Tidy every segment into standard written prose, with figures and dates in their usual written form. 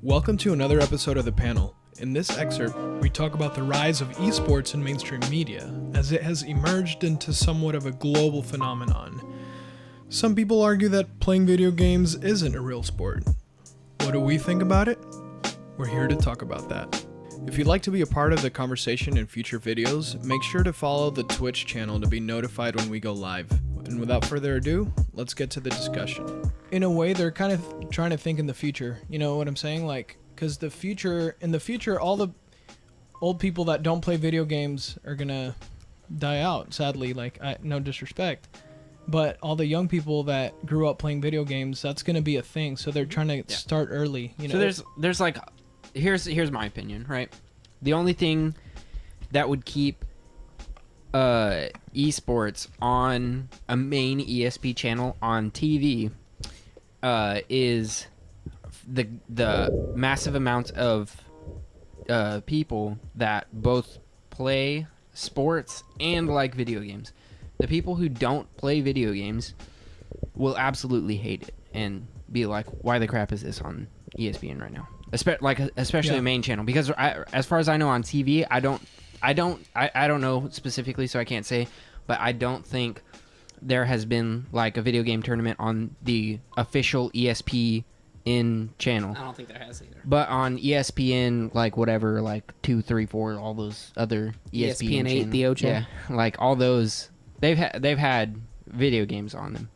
Welcome to another episode of The Panel. In this excerpt, we talk about the rise of esports in mainstream media, as it has emerged into somewhat of a global phenomenon. Some people argue that playing video games isn't a real sport. What do we think about it? We're here to talk about that. If you'd like to be a part of the conversation in future videos, make sure to follow the Twitch channel to be notified when we go live. And without further ado, let's get to the discussion. In a way, they're kind of trying to think in the future. You know what I'm saying? Like, because in the future, all the old people that don't play video games are gonna die out, sadly. Like, no disrespect, but all the young people that grew up playing video games, that's gonna be a thing. So they're trying to start early. You know. So there's like, here's my opinion, right? The only thing that would keep esports on a main ESP channel on TV is the massive amount of people that both play sports and like video games. The people who don't play video games will absolutely hate it and be like, why the crap is this on ESPN right now? Especially a main channel, because as far as I know on TV, I don't know specifically, so I can't say, but I don't think there has been like a video game tournament on the official ESPN channel. I don't think there has either. But on ESPN, like whatever, like 2, 3, 4, all those other ESPN 8, channels, the OJ. yeah, like all those, they've had video games on them,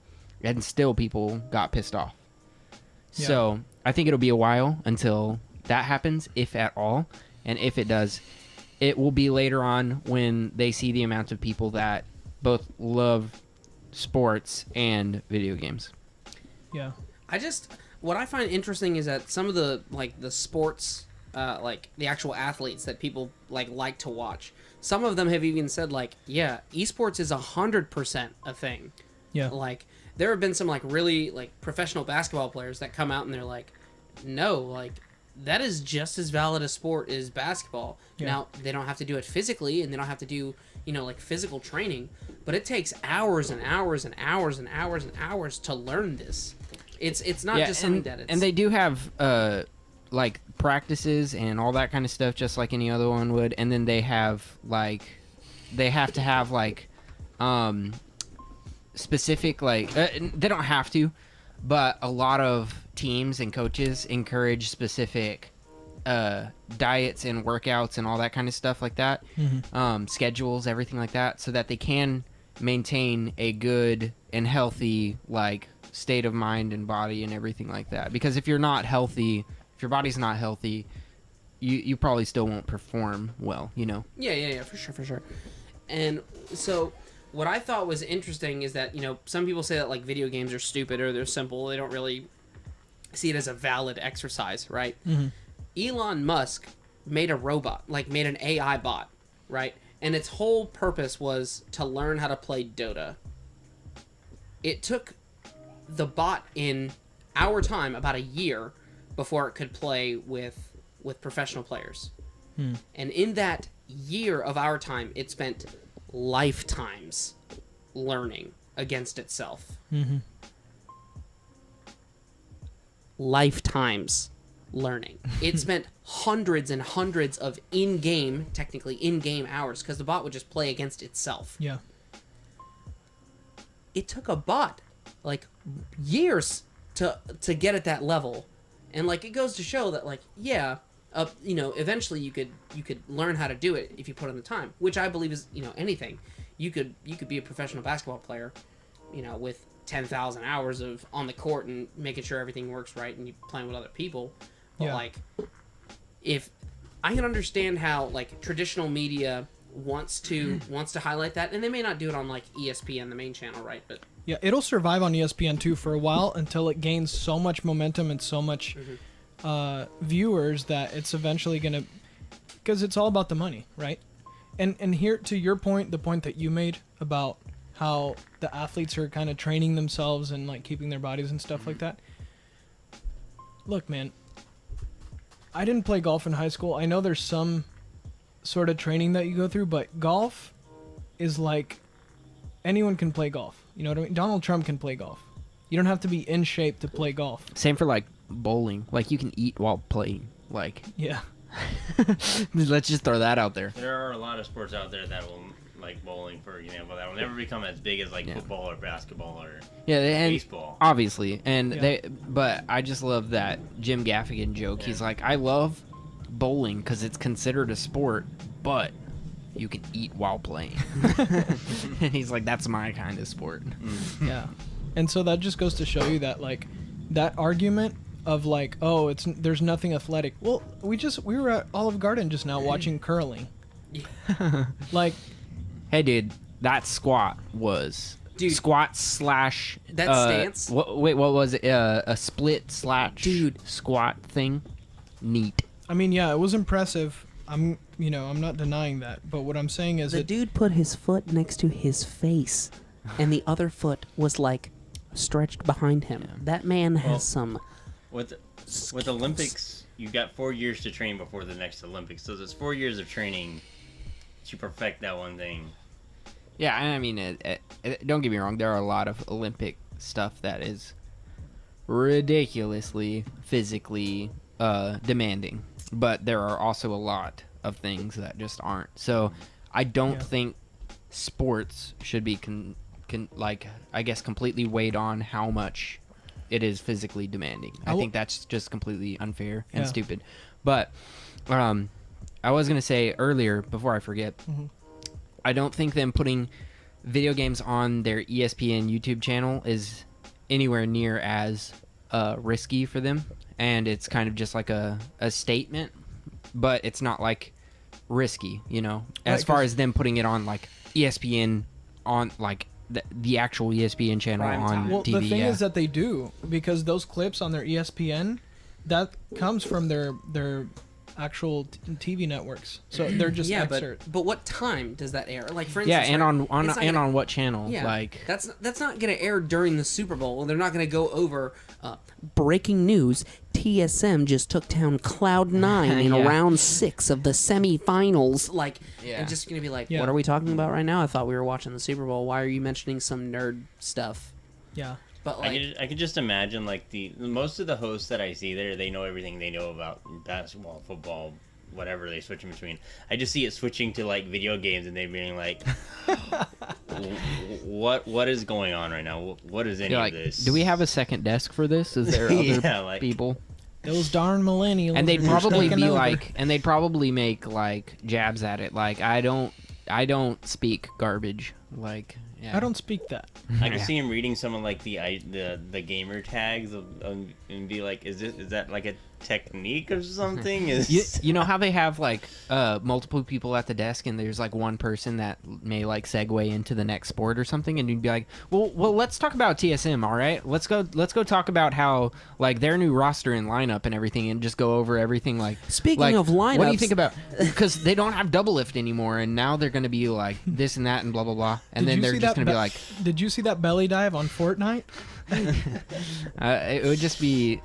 and still people got pissed off. Yeah. So I think it'll be a while until that happens, if at all, and if it does, it will be later on when they see the amount of people that both love sports and video games. Yeah. What I find interesting is that some of the sports, like the actual athletes that people like to watch, some of them have even said yeah, esports is 100% a thing. Yeah. Like there have been some really professional basketball players that come out and they're like, no, that is just as valid a sport as basketball. Yeah. Now, they don't have to do it physically, and they don't have to do, physical training, but it takes hours and hours and hours and hours and hours to learn this. It's not just something that it's... And they do have, practices and all that kind of stuff, just like any other one would, and then they have, they have to have, specific, they don't have to, but a lot of teams and coaches encourage specific diets and workouts and all that kind of stuff like that, schedules, everything like that, so that they can maintain a good and healthy state of mind and body and everything like that. Because if you're not healthy, if your body's not healthy, you probably still won't perform well, Yeah, for sure. And so what I thought was interesting is that, some people say that video games are stupid or they're simple. They don't really see it as a valid exercise, right? Mm-hmm. Elon Musk made a robot, made an AI bot, right? And its whole purpose was to learn how to play Dota. It took the bot in our time about a year before it could play with professional players. And in that year of our time, it spent lifetimes learning against itself. Lifetimes learning. It spent hundreds and hundreds of technically in-game hours, because the bot would just play against itself. Yeah. It took a bot years to get at that level, and it goes to show that eventually you could learn how to do it if you put in the time, which I believe is anything. You could be a professional basketball player, with 10,000 hours of on the court and making sure everything works right and you playing with other people. But if I can understand how traditional media wants to highlight that, and they may not do it on ESPN, the main channel, right? But yeah, it'll survive on ESPN2 for a while until it gains so much momentum and so much viewers that it's eventually gonna, because it's all about the money, right? And here, to your point, the point that you made about how the athletes are kind of training themselves and keeping their bodies and stuff like that. Look, man, I didn't play golf in high school. I know there's some sort of training that you go through, but golf is anyone can play golf. You know what I mean? Donald Trump can play golf. You don't have to be in shape to play golf. Same for bowling. Like, you can eat while playing. Like, Yeah. let's just throw that out there. There are a lot of sports out there that will, like bowling, for example, that will never become as big as like football or basketball or and baseball. Obviously, and Yeah. but I just love that Jim Gaffigan joke. He's like, I love bowling because it's considered a sport, but you can eat while playing. And he's like, that's my kind of sport. Yeah. And so that just goes to show you that, like, that argument of like, oh, there's nothing athletic. Well, we were at Olive Garden just now watching curling. Like, Hey, dude, that squat was squat slash That stance? Wait, what was it? A split slash Dude. squat thing. Neat. I mean, yeah, it was impressive. I'm not denying that. But what I'm saying is The dude put his foot next to his face, and the other foot was like stretched behind him. Yeah. That man has some. With Olympics, you've got 4 years to train before the next Olympics. So there's 4 years of training to perfect that one thing. Yeah, I mean, don't get me wrong. There are a lot of Olympic stuff that is ridiculously physically demanding, but there are also a lot of things that just aren't. So I don't think sports should be I guess completely weighed on how much it is physically demanding. I think that's just completely unfair and stupid. But I was gonna say earlier, before I forget, I don't think them putting video games on their ESPN YouTube channel is anywhere near as risky for them, and it's kind of just like a statement, but it's not like risky, you know, as far as them putting it on like ESPN on like the actual ESPN channel on well, TV. the thing is that they do, because those clips on their ESPN, that comes from their actual TV networks. So they're just excerpts. But what time does that air? Like, for Yeah, instance, and right, on what channel? Yeah, Like, that's not going to air during the Super Bowl. They're not going to go over breaking news. TSM just took down Cloud9 in Yeah. round 6 of the semifinals. Like, Yeah. and just going to be like, Yeah. what are we talking about right now? I thought we were watching the Super Bowl. Why are you mentioning some nerd stuff? Yeah. But like, I could just imagine like the most of the hosts that I see there, they know everything they know about basketball, football, whatever they switch in between. I just see it switching to like video games and they being like, what is going on right now? What is any like, of this? do we have a second desk for this? Is there other Yeah, like- people? Those darn millennials. And they'd are just probably taking be over. like, and they'd probably make like jabs at it. Like, I don't speak garbage. Like, yeah. I don't speak that. I can see him reading some of like the gamer tags and be like, is that like a technique or something? You know how they have like multiple people at the desk, and there's like one person that may like segue into the next sport or something, and you'd be like, well, let's talk about TSM, all right? Let's go talk about how like their new roster and lineup and everything, and just go over everything. Like, Speaking of what do you lineups- think about? Because they don't have double lift anymore, and now they're going to be like this and that and blah blah blah, and Did then you they're see just that going to be like, Did you see that belly dive on Fortnite? it would just be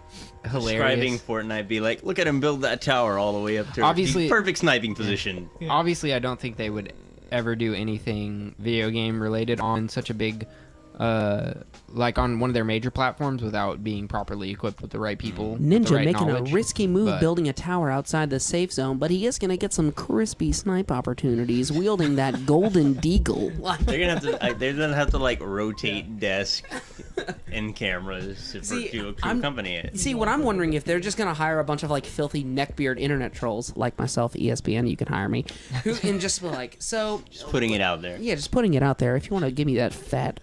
hilarious. describing Fortnite, be like, look at him build that tower all the way up to Obviously- the perfect sniping position. Yeah. Obviously, I don't think they would ever do anything video game related on such a big, like on one of their major platforms without being properly equipped with the right people. with the Ninja right making knowledge. a risky move but- building a tower outside the safe zone, but he is going to get some crispy snipe opportunities wielding that golden deagle. They're gonna have to like rotate desk and cameras to accompany it. See, what I'm wondering, if they're just going to hire a bunch of like filthy neckbeard internet trolls like myself, ESPN, you can hire me, who and just be like, so Just putting it out there. yeah, just putting it out there. If you want to give me that fat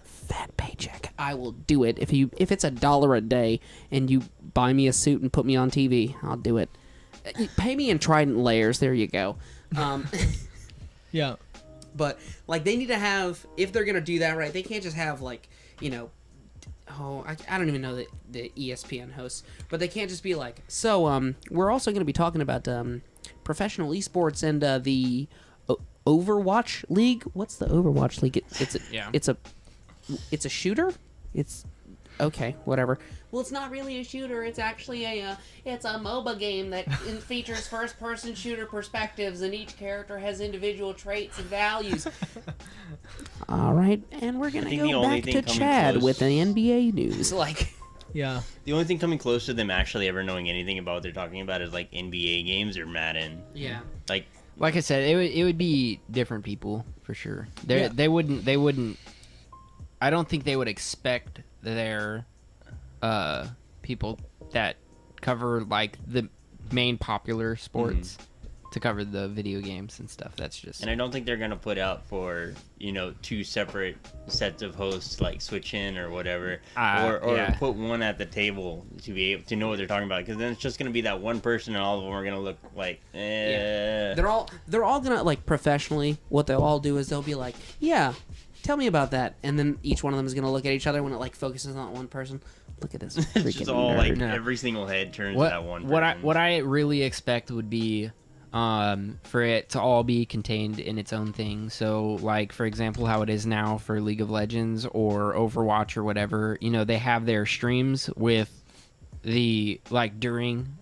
paycheck, I will do it. If it's $1 a day and you buy me a suit and put me on TV, I'll do it. Pay me in Trident layers. There you go. Yeah. But like, they need to have, if they're gonna do that right, they can't just have like, you know, I don't even know the ESPN hosts, but they can't just be like, so we're also gonna be talking about professional esports and the Overwatch League. What's the Overwatch League? It's a shooter. It's okay, whatever. Well, it's not really a shooter. It's actually it's a MOBA game that features first-person shooter perspectives, and each character has individual traits and values. All right, and we're gonna think the go only back thing to coming Chad close- with the NBA news. Like, Yeah. The only thing coming close to them actually ever knowing anything about what they're talking about is like NBA games or Madden. Yeah. Like I said, it would be different people for sure. Yeah. They wouldn't. I don't think they would expect their people that cover like the main popular sports to cover the video games and stuff. That's just. And I don't think they're gonna put out for two separate sets of hosts like switch in or whatever, or yeah. put one at the table to be able to know what they're talking about. Because then it's just gonna be that one person, and all of them are gonna look like. Yeah. They're all gonna like professionally. What they'll all do is they'll be like, yeah, tell me about that, and then each one of them is gonna look at each other when it like focuses on one person. Look at this freaking It's just all nerd. like No. every single head turns to that one person. What I really expect would be for it to all be contained in its own thing. So, like, for example, how it is now for League of Legends or Overwatch or whatever, they have their streams with the, like, during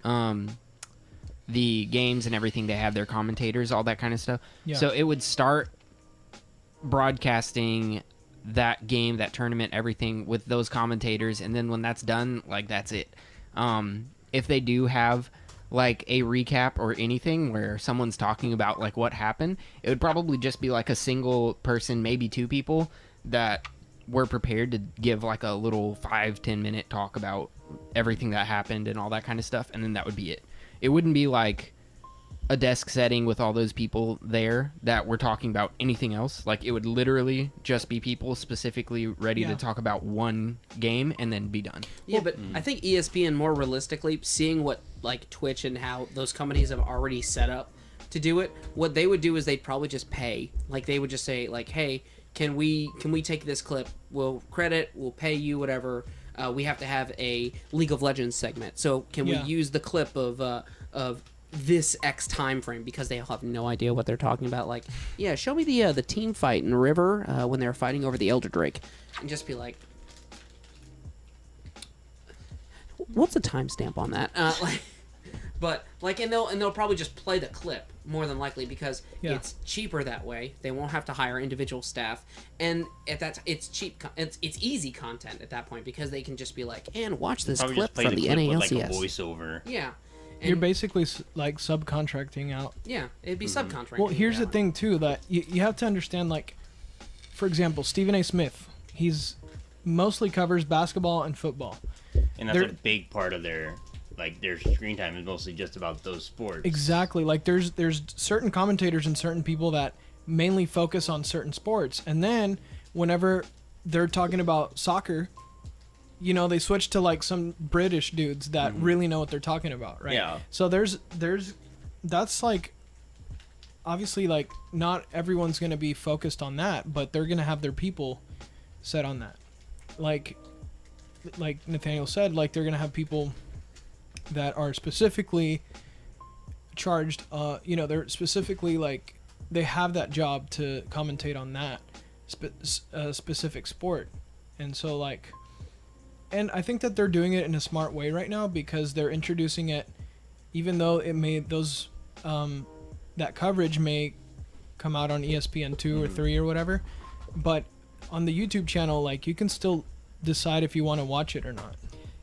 the games and everything, they have their commentators, all that kind of stuff. Yeah. So it would start broadcasting that game, that tournament, everything with those commentators, and then when that's done, like, that's it. If they do have like a recap or anything where someone's talking about like what happened, it would probably just be like a single person, maybe two people that were prepared to give like a little 5-10 minute talk about everything that happened and all that kind of stuff, and then that would be it. It wouldn't be like a desk setting with all those people there that were talking about anything else. Like, it would literally just be people specifically ready to talk about one game and then be done. Yeah, but I think ESPN, more realistically, seeing what like Twitch and how those companies have already set up to do it, what they would do is they'd probably just pay. Like, they would just say like, hey, can we take this clip? We'll pay you whatever. We have to have a League of Legends segment. So can we use the clip of this X time frame, because they have no idea what they're talking about. Like, yeah, show me the team fight in River when they were fighting over the Elder Drake, and just be like, what's the timestamp on that? And they'll probably just play the clip more than likely, because it's cheaper that way. They won't have to hire individual staff, and at that it's cheap. It's easy content at that point, because they can just be like, and watch this Probably clip just play from the clip NALCS. with, like, a voiceover. Yeah. You're basically like subcontracting out. Yeah, it'd be subcontracting. Well, here's the thing too, that you have to understand, like, for example, Stephen A. Smith, he's mostly covers basketball and football. And that's a big part of their screen time is mostly just about those sports. Exactly. Like, there's certain commentators and certain people that mainly focus on certain sports, and then whenever they're talking about soccer, they switch to like some British dudes that really know what they're talking about, right? Yeah. So that's like, obviously, like, not everyone's gonna be focused on that, but they're gonna have their people set on that. Like Nathaniel said, like, they're gonna have people that are specifically charged. They're specifically like, they have that job to commentate on that specific sport, and so like. And I think that they're doing it in a smart way right now, because they're introducing it, even though it may that coverage may come out on ESPN 2 or 3 or whatever, but on the YouTube channel, like, you can still decide if you want to watch it or not.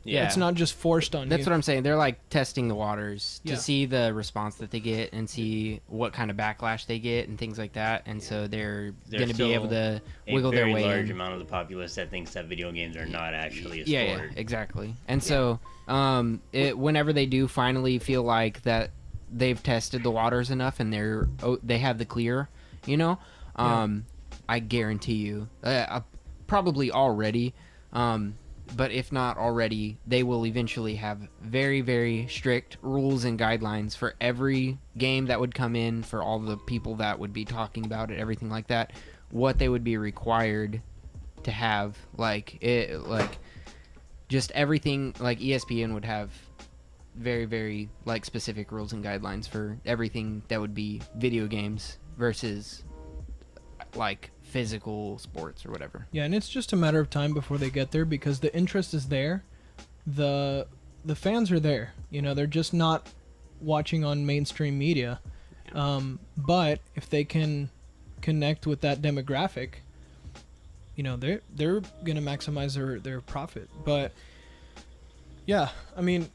Yeah, it's not just forced on you. That's what I'm saying. They're like testing the waters to Yeah. see the response that they get and see what kind of backlash they get and things like that. And so they're going to be able to wiggle their way a very large in. amount of the populace that thinks that video games are not actually a Yeah, sport. exactly. And so whenever they do finally feel like that they've tested the waters enough and they have the clear, I guarantee you, probably already, but if not already, they will eventually have very, very strict rules and guidelines for every game that would come in, for all the people that would be talking about it, everything like that, what they would be required to have, just everything. Like, ESPN would have very, very, like, specific rules and guidelines for everything that would be video games versus, like, physical sports or whatever. Yeah, and it's just a matter of time before they get there, because the interest is there, the fans are there. They're just not watching on mainstream media. But if they can connect with that demographic, they're gonna maximize their profit. But Yeah, I mean,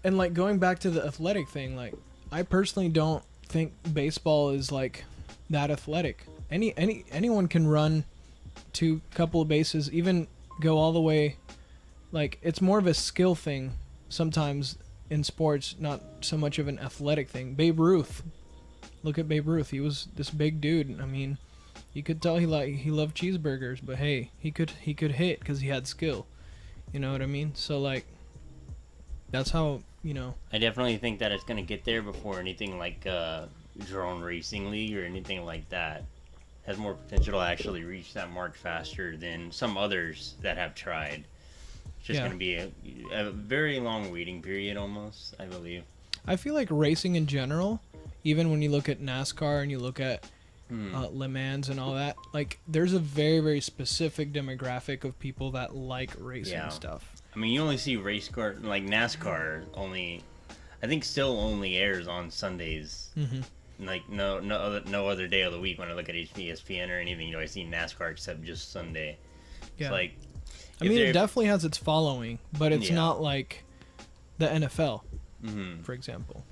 and like going back to the athletic thing, like I personally don't think baseball is like that athletic. Anyone can run to a couple of bases, even go all the way. Like it's more of a skill thing sometimes in sports, not so much of an athletic thing. Babe Ruth, look at Babe Ruth. He was this big dude. I mean, you could tell he loved cheeseburgers, but hey, he could hit because he had skill. You know what I mean? So like, that's how, you know. I definitely think that it's gonna get there before anything like drone racing league or anything like that has more potential to actually reach that mark faster than some others that have tried. It's just gonna be a very long waiting period, almost, I believe. I feel like racing in general, even when you look at NASCAR and you look at Le Mans and all that, like there's a very, very specific demographic of people that like racing stuff. I mean, you only see race car, like NASCAR only, I think still only airs on Sundays. Like no other day of the week when I look at ESPN or anything, you know, I see NASCAR except just Sunday. Yeah. It's like, I mean, it definitely has its following, but it's not like the NFL, for example.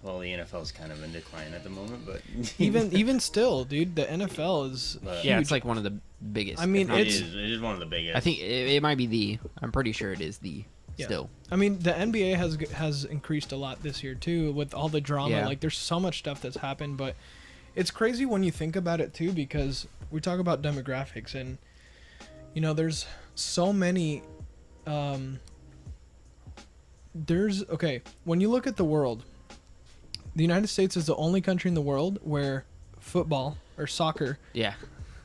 Well, the NFL is kind of in decline at the moment, but even still, dude, the NFL is huge. Yeah, it's like one of the biggest. I mean, it is one of the biggest. I think it might be I'm pretty sure it is still. I mean, the NBA has increased a lot this year too with all the drama. Yeah. Like, there's so much stuff that's happened, but it's crazy when you think about it too, because we talk about demographics and, you know, there's so many. When you look at the world, the United States is the only country in the world where football or soccer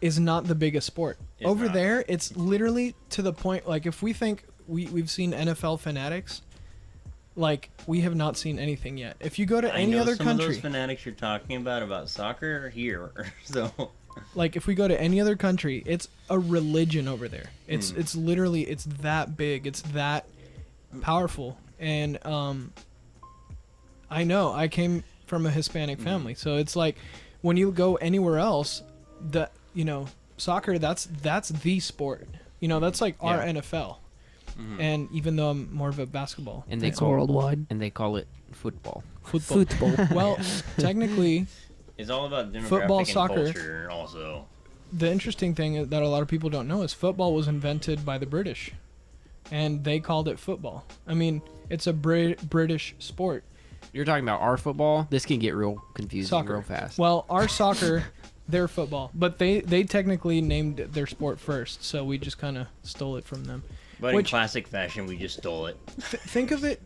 is not the biggest sport. Over there, it's literally to the point, like, if we think we've seen NFL fanatics, like, we have not seen anything yet. If you go to any other some country, of those fanatics you're talking about soccer are here, so like, if we go to any other country, it's a religion over there. It's literally, it's that big, it's that powerful. And I know I came from a Hispanic family, so it's like when you go anywhere else, soccer, that's the sport. You know, that's like our NFL. And even though I'm more of a basketball, and they It's worldwide. and they call it football. football. Well, technically, it's all about demographic Football, and soccer. culture that the interesting thing that a lot of people don't know is football was invented by the British, and they called it football. I mean, it's a British sport. You're talking about our football. This can get real confusing Soccer. real fast. Well, our soccer, their football, but they technically named their sport first, so we just kind of stole it from them. But in classic fashion, we just stole it. Think of it,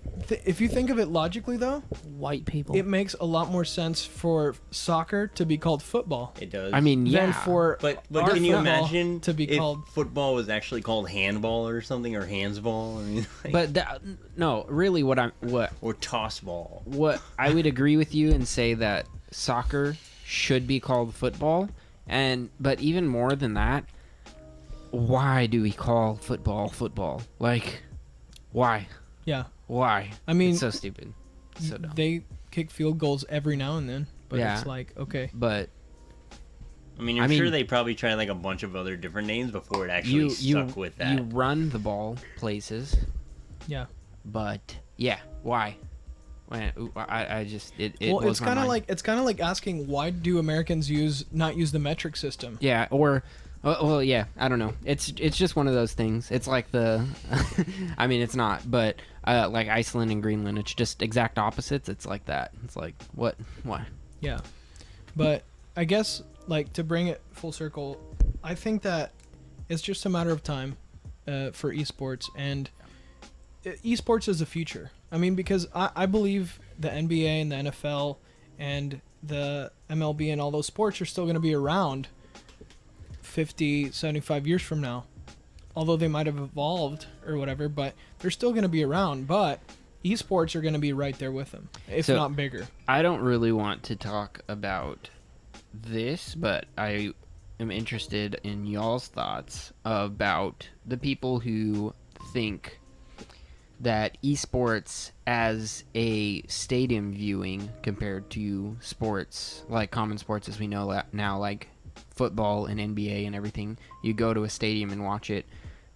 if you think of it logically, though, White people. it makes a lot more sense for soccer to be called football It does. I mean, than yeah. for but our can you football imagine to be if called. football was actually called handball or something, or handsball? I mean, like, But no, really, what or tossball. I would agree with you and say that soccer should be called football, but even more than that, why do we call football? Like, why? Yeah, Why? I mean, It's so stupid. So dumb. they kick field goals every now and then, but Yeah. it's like, okay. But I mean, I'm sure they probably tried like a bunch of other different names before it actually stuck with that. you run the ball places, Yeah. but yeah, why? I just it Well, blows it's my kind of mind. like asking, why do Americans not use the metric system? Yeah, or well, yeah, I don't know. It's just one of those things. It's like the I mean, it's not, but like Iceland and Greenland, it's just exact opposites. It's like that. It's like, what? Why? Yeah. But I guess, like, to bring it full circle, I think that it's just a matter of time for esports, and esports is the future. I mean, because I believe the NBA and the NFL and the MLB and all those sports are still going to be around 50, 75 years from now. Although they might have evolved or whatever, but they're still going to be around. But esports are going to be right there with them, if not bigger. I don't really want to talk about this, but I am interested in y'all's thoughts about the people who think that esports as a stadium viewing compared to sports, like common sports as we know now, like football and NBA and everything, you go to a stadium and watch it.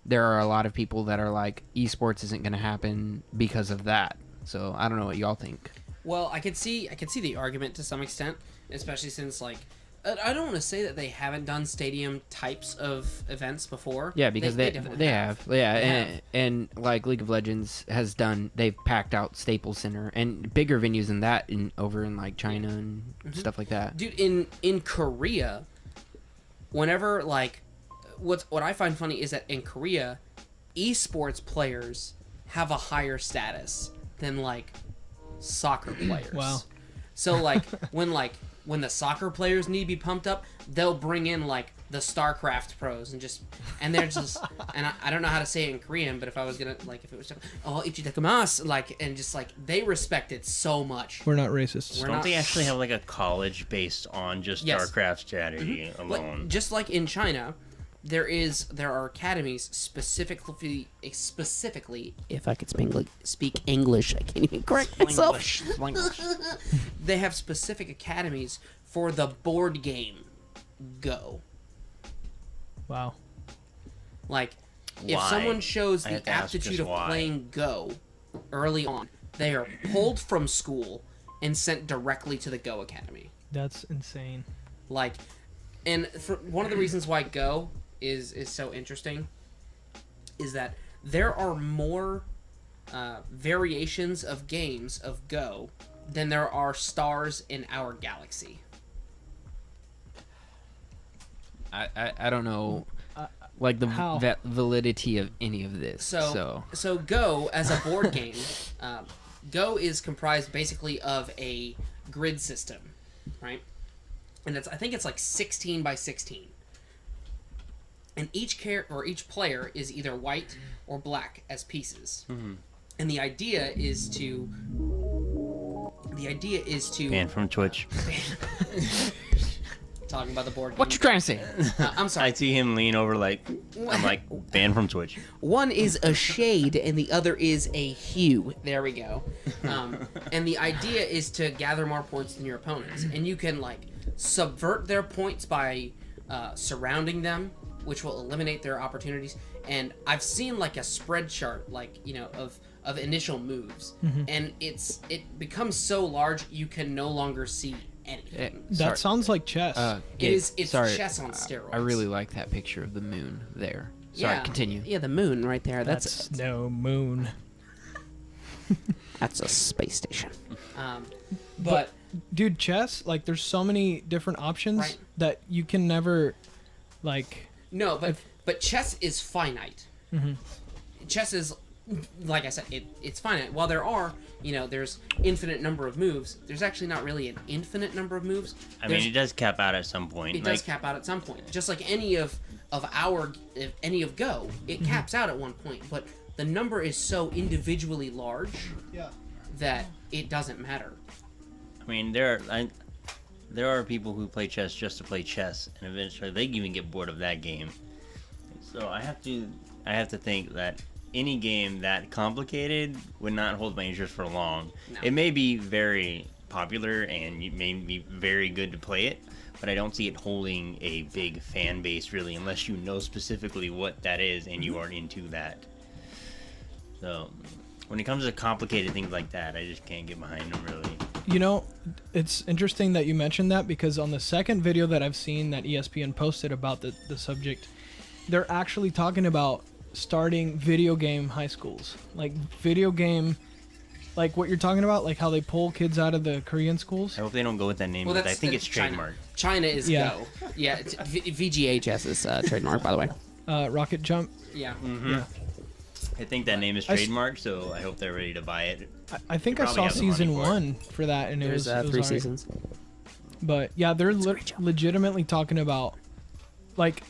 there are a lot of people that are like, esports isn't going to happen because of that. So I don't know what y'all think. Well, I could see the argument to some extent, especially since like I don't want to say that they haven't done stadium types of events before. Yeah, because they definitely have. Yeah, and like League of Legends has done, they've packed out Staples Center and bigger venues than that over in like China and stuff like that. Dude, in Korea, whenever like what I find funny is that in Korea, esports players have a higher status than like soccer players. Wow. So like when the soccer players need to be pumped up, they'll bring in like the StarCraft pros and they're just and I don't know how to say it in Korean, but if I was gonna like if it was just, oh ichitakumasu, like and just like they respect it so much. We're not racists. Don't they actually have like a college based on just Yes. StarCraft strategy Like, alone? just like in China, there are academies specifically if I could speak English, I can't even correct myself. They have specific academies for the board game Go. Wow. Like if Why? someone shows I the have to ask aptitude just of why. playing Go early on, they are pulled from school and sent directly to the Go Academy. That's insane. Like, and for one of the reasons why Go is so interesting is that there are more variations of games of Go than there are stars in our galaxy. I don't know, like the How? validity of any of this. So Go as a board game, Go is comprised basically of a grid system, right? And I think it's like 16 by 16. And each player is either white or black as pieces. Mm-hmm. And the idea is to Banned from Twitch. talking about the board game. what you trying to say? I'm sorry. I see him lean over like I'm like banned from Twitch. One is a shade and the other is a hue. There we go. And the idea is to gather more points than your opponents. And you can like subvert their points by surrounding them, which will eliminate their opportunities. And I've seen like a spread chart, like, you know, of initial moves. And it becomes so large you can no longer see anything. That sounds like chess. It's sorry, chess on steroids. I really like that picture of the moon there. Sorry, continue. Yeah, the moon right there. That's no moon. That's a space station. But Dude, chess, like, there's so many different options Right. that you can never, like... no, but chess is finite. Chess is, like I said, it's finite. While there are, you know, there's infinite number of moves, there's actually not really an infinite number of moves. I mean, it does cap out at some point. It does cap out at some point. Just like any of Go, it caps out at one point. But the number is so individually large that it doesn't matter. I mean, there are people who play chess just to play chess, and eventually they even get bored of that game. So I have to think that any game that complicated would not hold my interest for long. No. It may be very popular and it may be very good to play it, but I don't see it holding a big fan base really, unless you know specifically what that is and you are into that. So when it comes to complicated things like that, I just can't get behind them really. You know, it's interesting that you mentioned that, because on the second video that I've seen that ESPN posted about the subject, they're actually talking about starting video game high schools. Like video game, like what you're talking about, like how they pull kids out of the Korean schools. I hope they don't go with that name, Well, because I think that's it's China. trademarked. China is Yeah. Go. Yeah, it's, VGHS is trademark, by the way. Rocket Jump. Yeah. Yeah. I think that name is I s- trademarked, so I hope they're ready to buy it. I think They I probably saw have the money season for it. 1 for that, and There's it was 3 alright. seasons. But yeah, they're great show. legitimately talking about, like,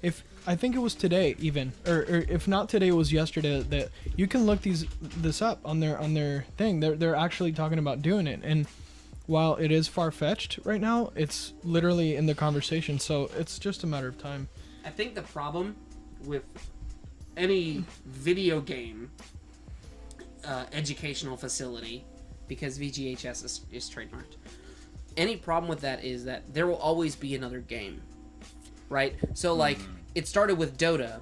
if I think it was today even, or if not today, it was yesterday, that you can look this up on their thing. They're actually talking about doing it, and while it is far-fetched right now, it's literally in the conversation. So it's just a matter of time. I think the problem with any video game educational facility, because VGHS is trademarked, any problem with that is that there will always be another game, right? So like it started with Dota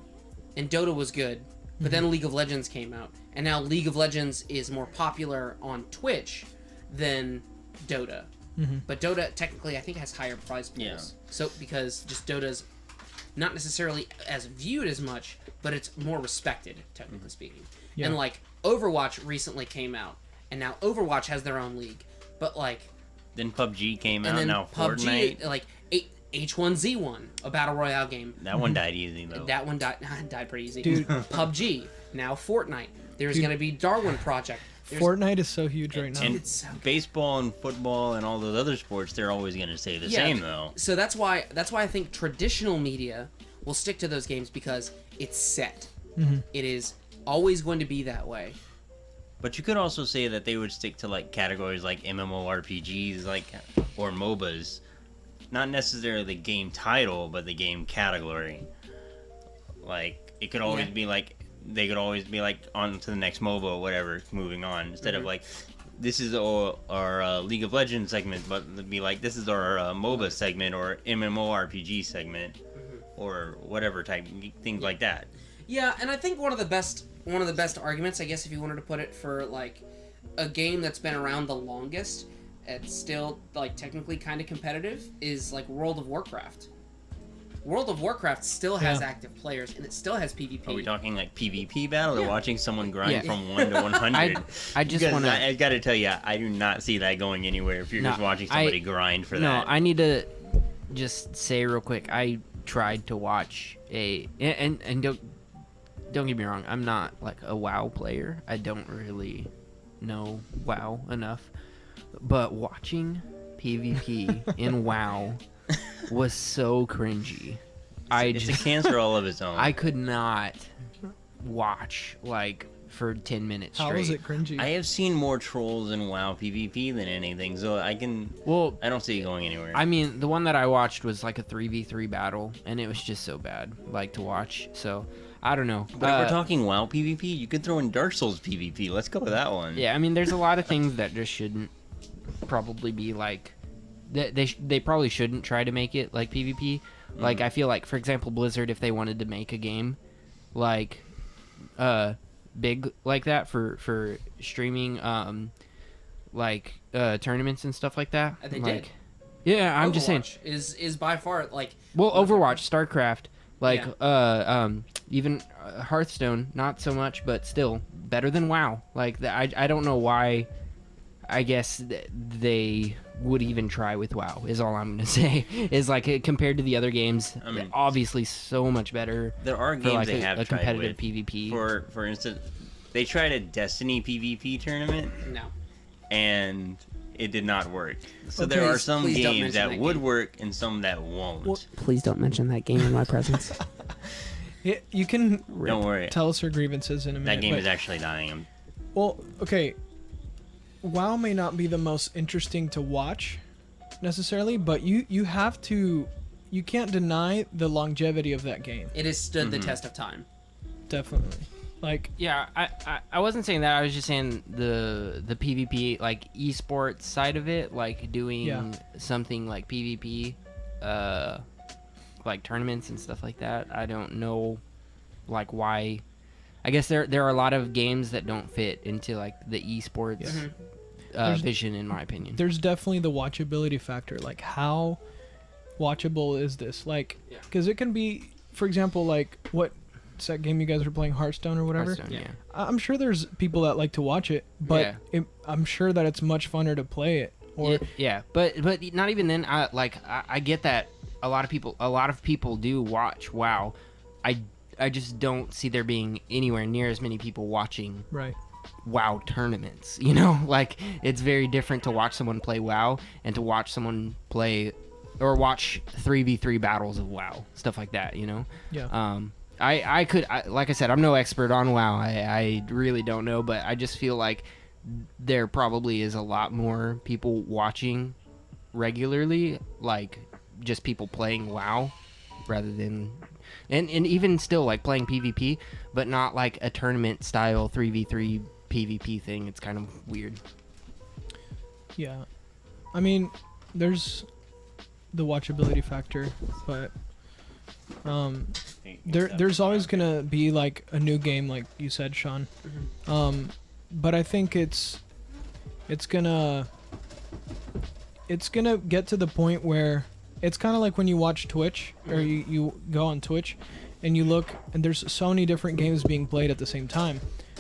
and Dota was good, but then League of Legends came out, and now League of Legends is more popular on Twitch than Dota. But Dota technically I think has higher prize pools. Yeah. So because just Dota's not necessarily as viewed as much, but it's more respected, technically speaking. Yeah. And like Overwatch recently came out, and now Overwatch has their own league. But like Then PUBG came out. and then Now PUBG, Fortnite. like H1Z1, a battle royale game. That one died easy though. That one died pretty easy. Dude. PUBG, now Fortnite. There's going to be Darwin Project. There's, Fortnite is so huge right now. and it's so good. baseball and football and all those other sports, they're always going to stay the same though. So that's why I think traditional media will stick to those games because it's set. It is always going to be that way. But you could also say that they would stick to like categories like MMORPGs, like or MOBAs, not necessarily the game title, but the game category. Like it could always be like they could always be like on to the next MOBA or whatever, moving on instead of like this is our League of Legends segment, but it'd be like this is our MOBA segment or MMORPG segment or whatever type things like that. Yeah, and I think one of the best arguments, I guess, if you wanted to put it, for like a game that's been around the longest, it's still like technically kind of competitive, is like World of Warcraft. World of Warcraft still has active players, and it still has PvP. Are we talking like PvP battle or Yeah. watching someone grind Yeah. from 1 to 100? I just Because want to. I got to tell you, I do not see that going anywhere if you're No, just watching somebody grind for No, that. I need to just say real quick. I tried to watch and don't get me wrong. I'm not like a WoW player. I don't really know WoW enough, but watching PvP in WoW was so cringy. It's a cancer all of its own. I could not watch like for 10 minutes How straight. is it cringy? I have seen more trolls in WoW PvP than anything, so I don't see it going anywhere. I mean, the one that I watched was like a 3v3 battle, and it was just so bad, like, to watch. So, I don't know. But if we're talking WoW PvP, you could throw in Dark Souls PvP. Let's go with that one. Yeah, I mean, there's a lot of things that just shouldn't probably be like. They probably shouldn't try to make it like PvP. Like, I feel like, for example, Blizzard, if they wanted to make a game like big like that for streaming tournaments and stuff like that. They like, did. Yeah, I'm just saying. Is by far like Well, Overwatch, StarCraft, like even Hearthstone, not so much, but still better than WoW. Like I don't know why. I guess they would even try with WoW. Is all I'm gonna say. Is like compared to the other games, I mean, obviously so much better. There are for games like they a have tried competitive with. PvP. For instance, they tried a Destiny PvP tournament, no. and it did not work. So Okay. there are some Please don't games mention that that would game. work and some that won't. Well, Please don't mention that game in my presence. Yeah, you can Don't worry. tell us our grievances in a minute. That game but- is actually dying. Well, okay. WoW may not be the most interesting to watch necessarily, but you have to. You can't deny the longevity of that game. It has stood the test of time. Definitely. Like, Yeah, I wasn't saying that. I was just saying the PvP, like, esports side of it, like doing something like PvP, like tournaments and stuff like that. I don't know, like, why. I guess there are a lot of games that don't fit into, like, the esports vision, in my opinion. there's definitely the watchability factor. Like, how watchable is this? Like, because it can be, for example, like, what's that game you guys are playing, Hearthstone or whatever? Hearthstone, yeah. I'm sure there's people that like to watch it, but I'm sure that it's much funner to play it. Or Yeah, but not even then. I get that a lot of people do watch WoW. I just don't see there being anywhere near as many people watching right. WoW tournaments. You know, like, it's very different to watch someone play WoW and to watch someone play or watch 3v3 battles of WoW, stuff like that. You know. Yeah. Like I said, I'm no expert on WoW. I really don't know, but I just feel like there probably is a lot more people watching regularly, like just people playing WoW rather than and even still like playing PvP, but not like a tournament style 3v3 PvP thing. It's kind of weird. Yeah. I mean, there's the watchability factor, but there's always gonna be like a new game, like you said, Sean. But I think it's gonna get to the point where it's kind of like when you watch Twitch, or you go on Twitch and you look, and there's so many different games being played at the same time.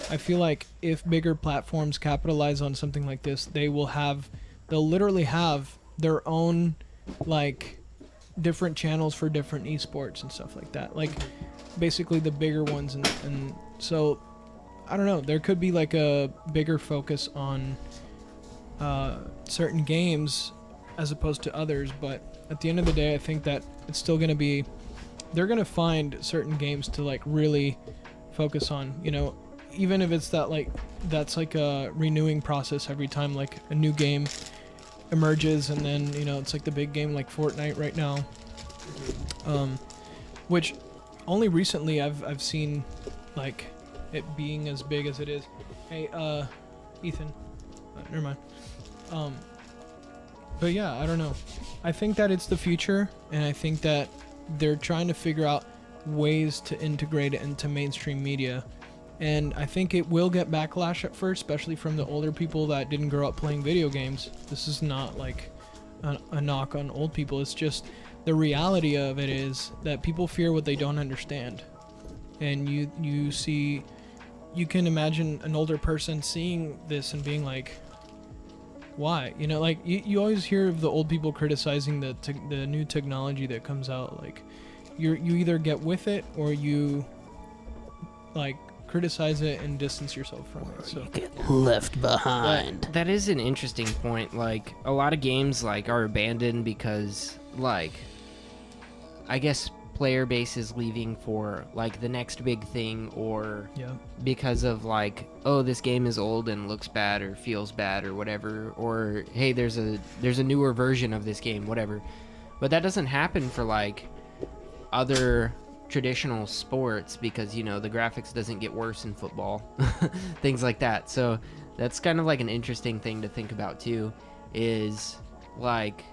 I feel like if bigger platforms capitalize on something like this, they'll literally have their own like different channels for different esports and stuff like that. Like basically the bigger ones, and so I don't know, there could be like a bigger focus on certain games as opposed to others, but at the end of the day, I think that it's still going to be, they're going to find certain games to like really focus on, you know, even if it's that like, that's like a renewing process every time like a new game emerges, and then, you know, it's like the big game like Fortnite right now, which only recently I've seen like it being as big as it is. Hey, Ethan, never mind. But yeah, I don't know. I think that it's the future, and I think that they're trying to figure out ways to integrate it into mainstream media. And I think it will get backlash at first, especially from the older people that didn't grow up playing video games. This is not like a knock on old people. It's just the reality of it is that people fear what they don't understand. And you can imagine an older person seeing this and being like, why? You know, like you always hear of the old people criticizing the new technology that comes out. Like you either get with it or you like criticize it and distance yourself from it. So Get left behind. That is an interesting point. Like a lot of games like are abandoned because like I guess player base is leaving for like the next big thing, or because of like, oh, this game is old and looks bad or feels bad or whatever, or hey, there's a newer version of this game, whatever. But that doesn't happen for like other traditional sports, because you know the graphics doesn't get worse in football, things like that. So that's kind of like an interesting thing to think about too, is like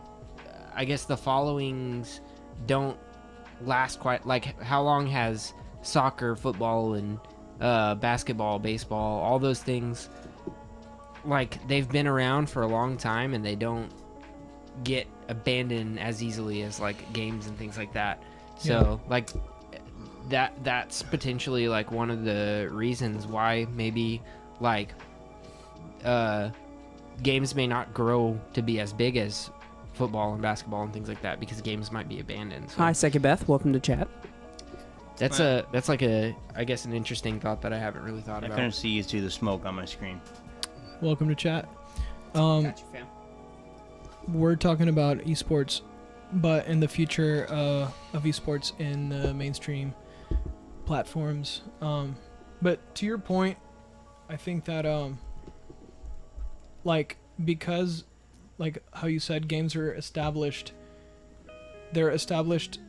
I guess the followings don't last quite like, how long has soccer, football, and basketball, baseball, all those things, like they've been around for a long time and they don't get abandoned as easily as like games and things like that. So like that's potentially like one of the reasons why maybe like games may not grow to be as big as football and basketball and things like that, because games might be abandoned. So Hi, Second Beth. Welcome to chat. that's like a, I guess, an interesting thought that I haven't really thought I about. couldn't see you through the smoke on my screen. welcome to chat. Got you, fam. We're talking about esports, but in the future of esports in the mainstream platforms. But to your point, I think that like, because like how you said, games are established, they're established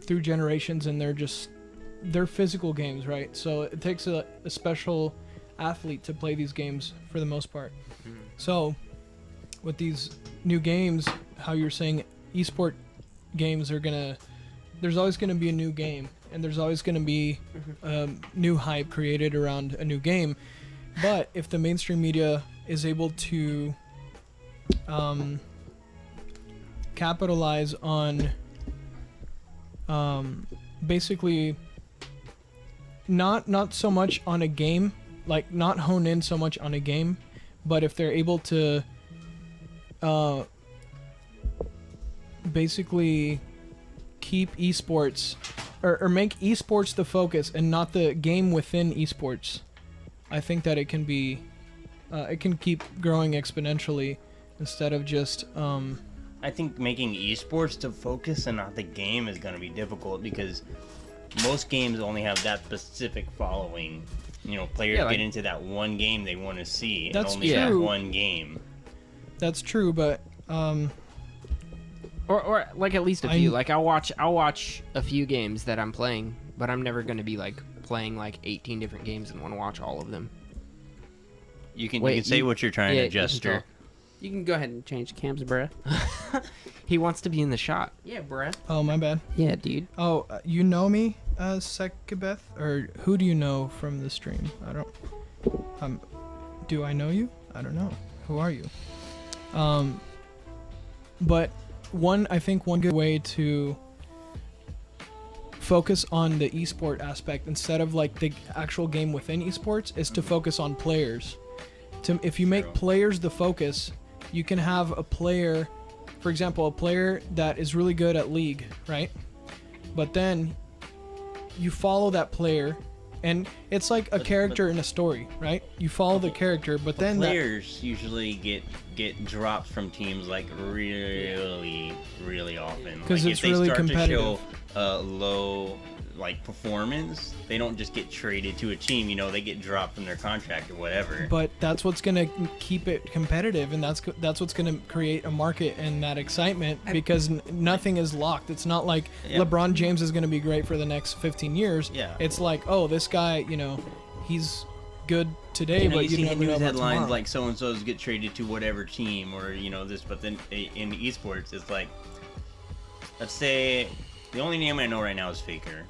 through generations, and they're physical games, right? So it takes a special athlete to play these games for the most part. So with these new games, how you're saying esport games are there's always gonna be a new game, and there's always gonna be new hype created around a new game. But if the mainstream media is able to capitalize on basically not so much on a game, like not hone in so much on a game, but if they're able to basically keep esports or make esports the focus and not the game within esports, I think that it can be it can keep growing exponentially instead of just I think making esports the focus and not the game is going to be difficult, because most games only have that specific following. You know, players get into that one game they want to see, and That's only true. that one game. That's true, but or like at least a few. Like I'll watch a few games that I'm playing, but I'm never going to be like playing like 18 different games and want to watch all of them. You can Wait, say what you're trying to gesture. You can go ahead and change the cams, bruh. He wants to be in the shot. Yeah, bruh. oh, my bad. Yeah, dude. Oh, you know me? Sekibeth, or who do you know from the stream? I don't. Do I know you? I don't know. Who are you? But I think one good way to focus on the esport aspect instead of like the actual game within esports is to focus on players. If you make players the focus, you can have a player, for example, a player that is really good at League, right? But then you follow that player, and it's like a character in a story, right? You follow the character, but then players usually get dropped from teams like really often. Because like, it's really competitive. To show low like performance, they don't just get traded to a team. You know, they get dropped from their contract or whatever. But that's what's gonna keep it competitive, and that's what's gonna create a market and that excitement, because nothing is locked. It's not like LeBron James is gonna be great for the next 15 years. Yeah. It's like, oh, this guy, he's good today, but you never know about headlines tomorrow. like so and so's get traded to whatever team, or this. But then in esports, it's like, let's say the only name I know right now is Faker.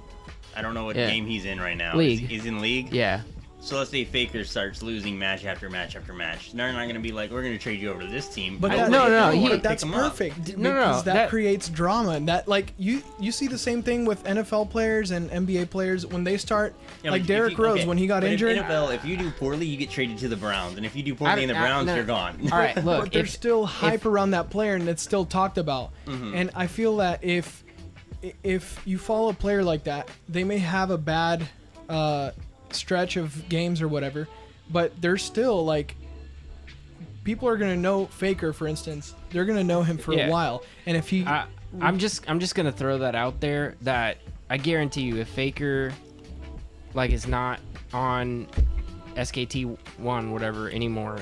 I don't know what game he's in right now. League. He's in League? Yeah. So let's say Faker starts losing match after match after match. They're not going to be like, we're going to trade you over to this team. But that's perfect. Because that creates drama. And that, like, you see the same thing with NFL players and NBA players when they start, like Derrick Rose, when he got injured. In NFL, if you do poorly, you get traded to the Browns. And if you do poorly in the Browns, you're gone. All right, look. But there's still hype around that player, and it's still talked about. Mm-hmm. And I feel that if you follow a player like that, they may have a bad stretch of games or whatever, but they're still like, people are gonna know Faker, for instance. They're gonna know him for a while, and if he, I'm just gonna throw that out there, that I guarantee you, if Faker like is not on SKT1 whatever anymore,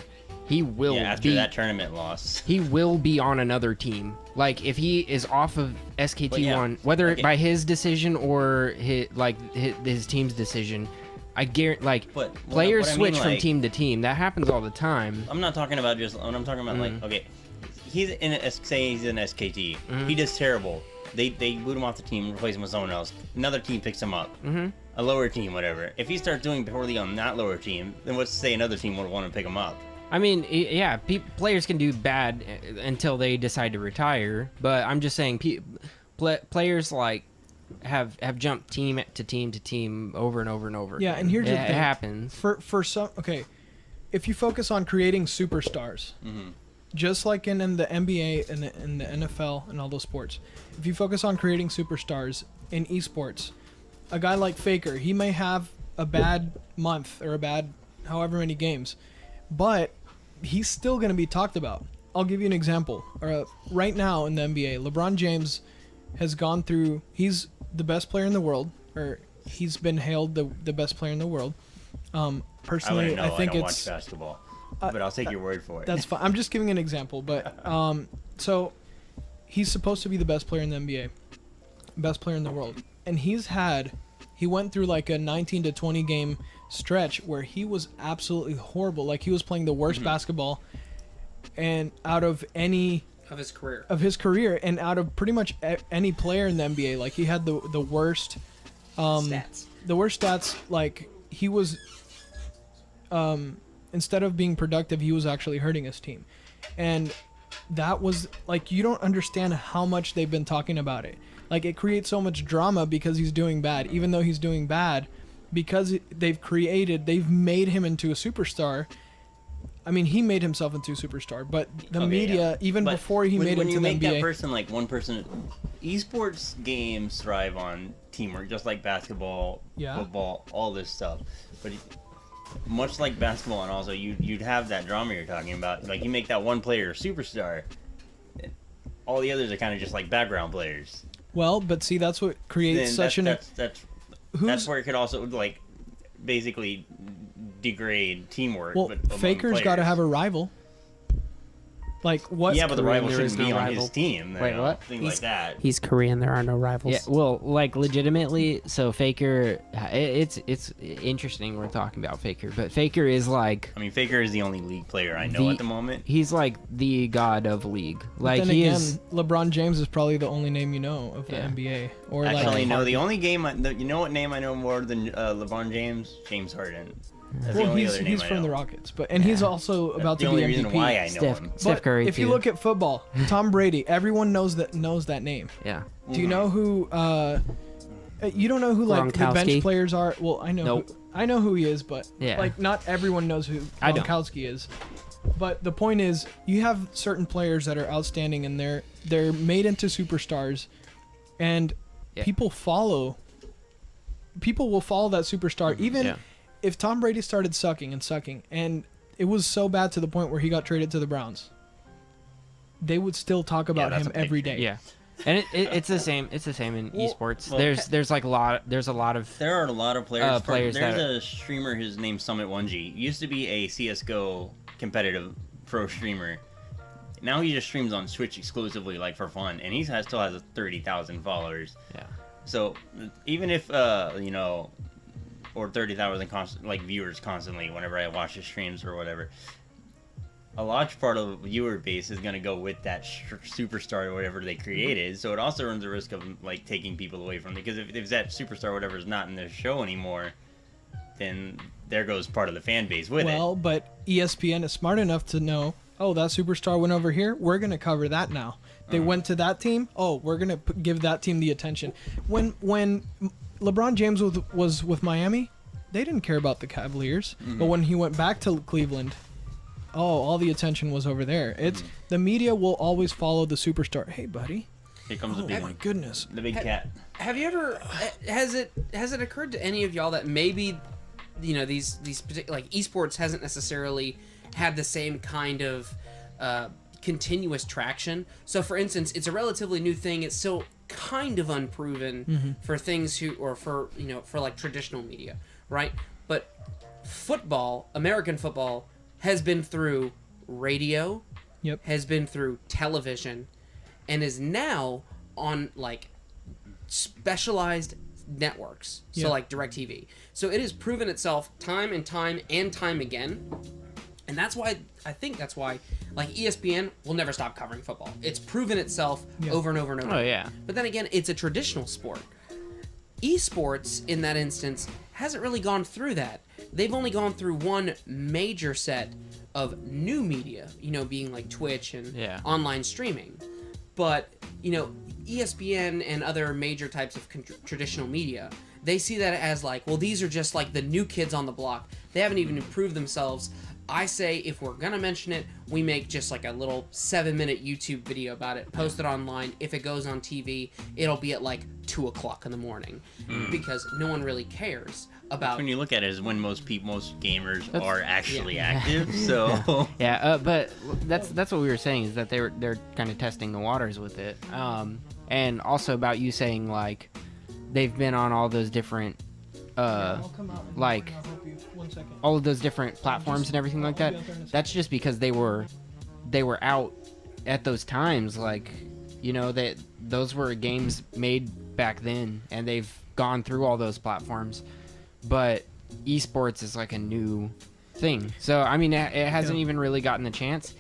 he will after that tournament loss. He will be on another team. Like, if he is off of SKT1, whether by his decision or his team's decision, I guarantee, like, players switch from team to team. That happens all the time. I'm not talking about I'm talking about like, okay, he's in say he's in SKT. He does terrible. They boot him off the team, replace him with someone else. Another team picks him up. A lower team, whatever. If he starts doing poorly on that lower team, then what's to say another team would want to pick him up? I mean, yeah, players can do bad until they decide to retire. But I'm just saying, players like have jumped team to team over and over and over. Yeah, and here's the thing. It happens. For some, okay, if you focus on creating superstars, just like in the NBA and in the NFL and all those sports, if you focus on creating superstars in esports, a guy like Faker, he may have a bad month or a bad however many games, but he's still going to be talked about. I'll give you an example. Right now in the NBA, LeBron James has gone through, he's the best player in the world, or he's been hailed the best player in the world. Personally, I think don't watch basketball, but I'll take your word for it. That's fine. I'm just giving an example, but so he's supposed to be the best player in the NBA, best player in the world, and he went through like a 19 to 20 game stretch where he was absolutely horrible. Like, he was playing the worst basketball, and out of his career, and out of pretty much any player in the NBA, like, he had the worst stats. The worst stats. Like, he was instead of being productive, he was actually hurting his team, and that was like, you don't understand how much they've been talking about it. Like, it creates so much drama because he's doing bad, even though he's doing bad, because they've made him into a superstar. I mean, he made himself into a superstar, but the media, even before he made it to the NBA. When you make that person like one person, esports games thrive on teamwork, just like basketball, football, all this stuff. But much like basketball, and also you'd have that drama you're talking about. Like, you make that one player a superstar, all the others are kind of just like background players. Well, but see, that's what creates that's where it could also, like, basically degrade teamwork. Well, Faker's got to have a rival. Like what? Yeah, but the rival There is shouldn't be no on rival. his team. Wait, what? Thing like that. He's Korean. There are no rivals. Yeah, well, like legitimately, so Faker, it's interesting we're talking about Faker, but Faker is like I mean, Faker is the only league player I know The- at the moment. he's like the god of league. Like then he again, is. LeBron James is probably the only name you know of the Yeah. NBA. Or Actually, like, no. The only game, you know what name I know more than LeBron James? James Harden. That's the well, only he's other name I from know. the Rockets, and he's also That's about the to only be reason MVP. why I know Steph, him. Steph But Curry if you too. look at football, Tom Brady, everyone knows that name. Yeah. Do you know who? You don't know who like the bench Gronkowski? players are. Well, I know. Nope. I know who he is, but Yeah. like not everyone knows who I don't. Gronkowski is. But the point is, you have certain players that are outstanding, and they're made into superstars, and Yeah. people will follow that superstar, even Yeah. if Tom Brady started sucking, and it was so bad to the point where he got traded to the Browns. They would still talk about that's him a every picture. day. Yeah. And it's the same. It's the same in Well- esports. well, There's like a lot. There's a lot of. There are a lot of players. Players There's that- a streamer. His name's Summit1G. Used to be a CS:GO competitive pro streamer. Now he just streams on Twitch exclusively, like for fun, and he still has 30,000 followers. Yeah. So even if or 30,000 viewers constantly whenever I watch his streams or whatever, a large part of the viewer base is going to go with that superstar or whatever they created. So it also runs the risk of like taking people away from it, because if that superstar or whatever is not in their show anymore, then there goes part of the fan base with Well, but ESPN is smart enough to know, oh, that superstar went over here. We're going to cover that now. They went to that team. Oh, we're going to give that team the attention. When LeBron James was with Miami, they didn't care about the Cavaliers. But when he went back to Cleveland, all the attention was over there. It's the media will always follow the superstar. Hey, buddy. it. Here comes the Oh big my one. goodness. The big cat. Have you ever? Has it occurred to any of y'all that maybe, these like esports hasn't necessarily had the same kind of continuous traction? So, for instance, it's a relatively new thing. It's still kind of unproven for things for like traditional media, right? But football, American football, has been through radio, Yep. has been through television, and is now on like specialized networks. So Yeah. like DirecTV. So it has proven itself time and time again. And that's why like ESPN will never stop covering football. It's proven itself Yeah. over and over and over. Oh yeah. But then again, it's a traditional sport. Esports, in that instance, hasn't really gone through that. They've only gone through one major set of new media, being like Twitch and Yeah. online streaming. But, ESPN and other major types of traditional media, they see that as like, well, these are just like the new kids on the block. They haven't even improved themselves. I say if we're gonna mention it, we make just like a little 7-minute YouTube video about it, post it online. If it goes on TV, it'll be at like 2:00 in the morning, because no one really cares about. When you look at it, is when most gamers are actually yeah. active. So Yeah, but that's what we were saying, is that they're kind of testing the waters with it, and also about you saying like they've been on all those different like all of those different platforms and everything like that. That's just because they were out at those times, like that those were games made back then, and they've gone through all those platforms. But esports is like a new thing, so I mean it hasn't even really gotten the chance.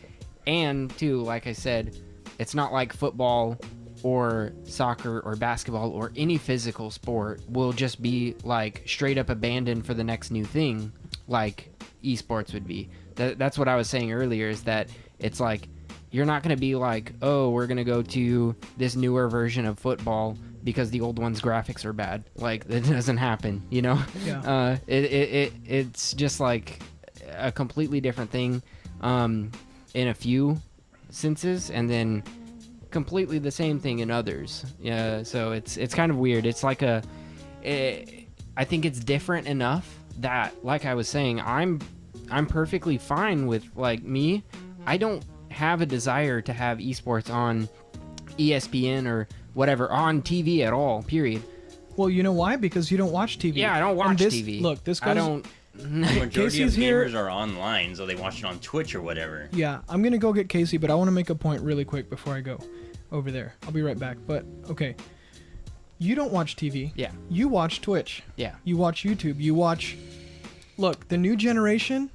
And too, like I said, it's not like football or soccer or basketball or any physical sport will just be like straight up abandoned for the next new thing like esports would be. That's what I was saying earlier, is that it's like you're not going to be like, oh, we're going to go to this newer version of football because the old one's graphics are bad. Like, that doesn't happen, Yeah. It's just like a completely different thing in a few senses, and then completely the same thing in others. Yeah, so it's kind of weird. It's like I think it's different enough that, like I was saying, I'm perfectly fine with, like, me. I don't have a desire to have esports on ESPN or whatever on TV at all, period. Well, you know why? Because you don't watch TV. Yeah, I don't watch And this, TV. Look, this I goes. don't The majority Casey's of here. gamers are online, so they watch it on Twitch or whatever. Yeah, I'm gonna go get Casey, but I want to make a point really quick before I go over there. I'll be right back. But okay, you don't watch TV. Yeah. You watch Twitch. Yeah. You watch YouTube. You watch. Look, the new generation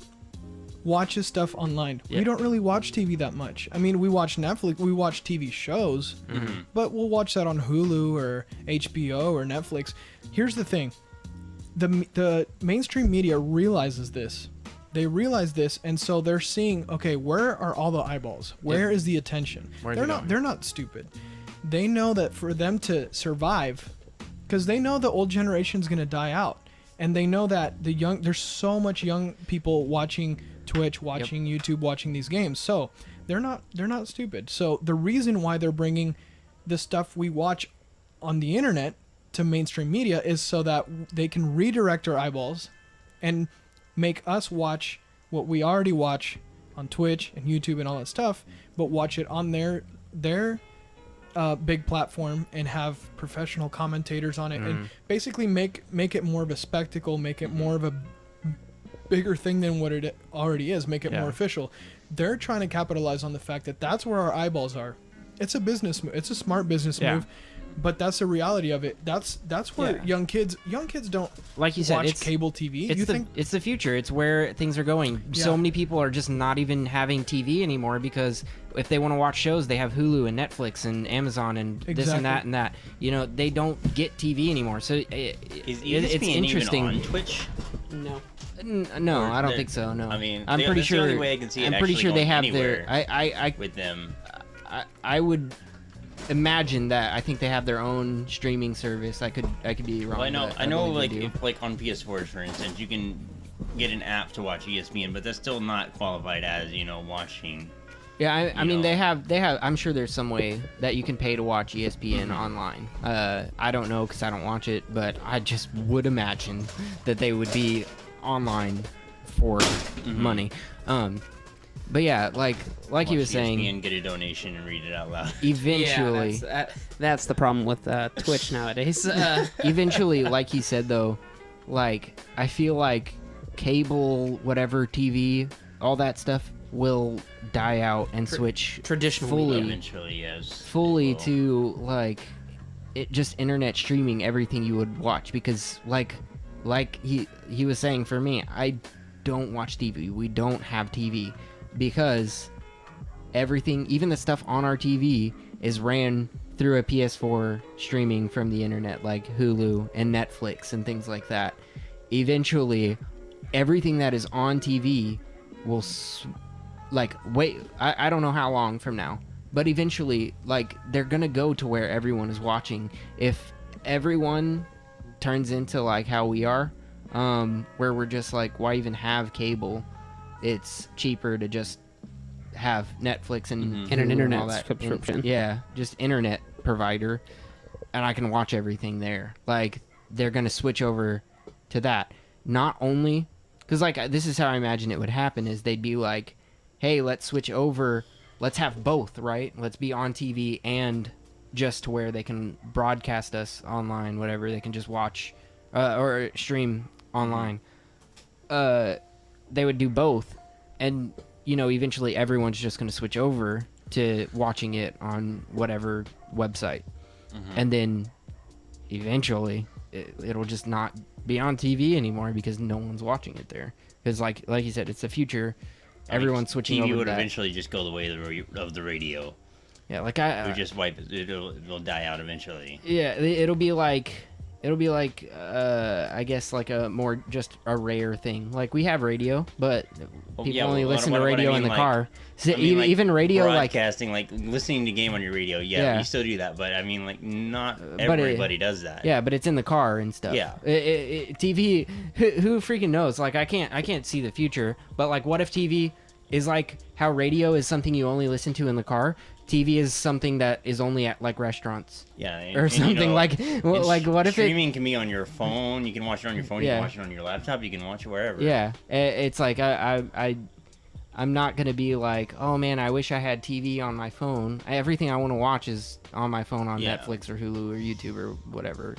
watches stuff online. Yeah. We don't really watch TV that much. I mean, we watch Netflix. We watch TV shows, but we'll watch that on Hulu or HBO or Netflix. Here's the thing. The mainstream media realizes this. They realize this, and so they're seeing, okay, where are all the eyeballs? Where is the attention? Where's They're it not. going? They're not stupid. They know that for them to survive, because they know the old generation's gonna die out, and they know that there's so much young people watching Twitch, watching YouTube, watching these games. So they're not stupid. So the reason why they're bringing the stuff we watch on the internet to mainstream media is so that they can redirect our eyeballs and make us watch what we already watch on Twitch and YouTube and all that stuff, but watch it on their big platform and have professional commentators on it and basically make it more of a spectacle, make it more of a bigger thing than what it already is, make it more official. They're trying to capitalize on the fact that that's where our eyeballs are. It's a business move. It's a smart business move. But that's the reality of it. That's where young kids don't Like you said, watch it's cable TV. It's the future. It's where things are going. Yeah. So many people are just not even having TV anymore because if they want to watch shows, they have Hulu and Netflix and Amazon and this and that and that. You know, they don't get TV anymore. So Is it's ESPN interesting. even on Twitch? No. No, Or I don't they're- think so. No, I mean, I'm pretty that's sure. the only way I can see it I'm pretty actually sure they going have their. anywhere with them. I would imagine that. I think they have their own streaming service. I could be wrong. Well, but I know, believe like they do. if, like on PS4s, for instance, you can get an app to watch ESPN, but that's still not qualified as watching. Yeah, I mean know. they have. I'm sure there's some way that you can pay to watch ESPN online. I don't know because I don't watch it, but I just would imagine that they would be online for money. But yeah, like Watch he was saying, ESPN, get a donation and read it out loud. eventually, That's the problem with Twitch nowadays. eventually, like he said though, like I feel like cable, whatever TV, all that stuff will die out and switch traditionally, fully. Eventually, yes. fully it will. to like it just internet streaming everything you would watch because like he was saying, for me, I don't watch TV. We don't have TV because everything, even the stuff on our TV, is ran through a PS4 streaming from the internet, like Hulu and Netflix and things like that. Eventually everything that is on TV will I don't know how long from now, but eventually, like, they're gonna go to where everyone is watching. If everyone turns into like how we are, where we're just like, why even have cable? It's cheaper to just have Netflix and And Hulu an and internet all that. subscription. And, yeah, just internet provider, and I can watch everything there. Like, they're gonna switch over to that. Not only because, like, this is how I imagine it would happen: is they'd be like, hey, let's switch over, let's have both, right? Let's be on TV and just to where they can broadcast us online, whatever. They can just watch or stream online. They would do both, and eventually everyone's just going to switch over to watching it on whatever website, and then eventually it'll just not be on TV anymore because no one's watching it there. Because like you said, it's the future. Everyone's switching TV over would to that. eventually just go the way of the radio. Yeah, like It would just wipe it. It'll die out eventually. yeah, it'll be like I guess like a more just a rare thing. Like, we have radio, but people only listen to radio in the car. So even radio, like broadcasting, like listening to game on your radio. Yeah, you still do that, but I mean, like, not everybody does that. yeah, but it's in the car and stuff. Yeah. TV. Who freaking knows? Like, I can't see the future. But like, what if TV is like how radio is something you only listen to in the car? TV is something that is only at like restaurants. Yeah, or something like what if streaming can be on your phone? You can watch it on your phone. You Yeah. can watch it on your laptop. You can watch it wherever. Yeah, it's like I'm not gonna be like, oh man, I wish I had TV on my phone. Everything I want to watch is on my phone on Yeah. Netflix or Hulu or YouTube or whatever,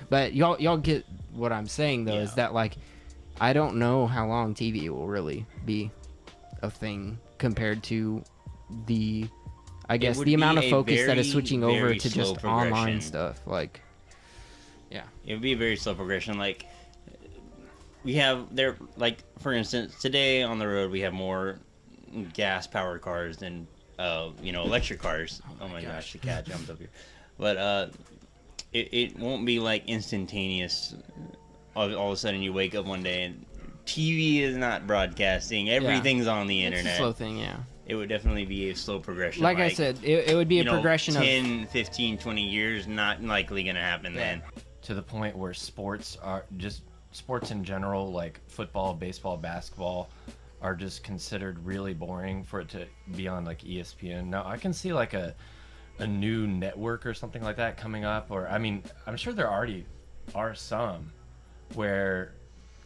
But y'all get what I'm saying though, is Yeah. that like I don't know how long TV will really be a thing compared to the, I guess, would the amount be of a focus that is very, switching over very to slow just online progression. stuff. Like, Yeah. It would be a very slow progression. Like, we have there, like, for instance, today on the road we have more gas-powered cars than, electric cars. Oh my gosh, the cat jumped up here. But it won't be like instantaneous. All of a sudden you wake up one day and TV is not broadcasting. Everything's on the it's internet. a slow thing, yeah. It would definitely be a slow progression. Like I said, it would be a progression 10, 15, 20 years, not likely going to happen then. To the point where sports in general, like football, baseball, basketball, are just considered really boring for it to be on like ESPN. Now I can see like a new network or something like that coming up, or I mean, I'm sure there already are some where,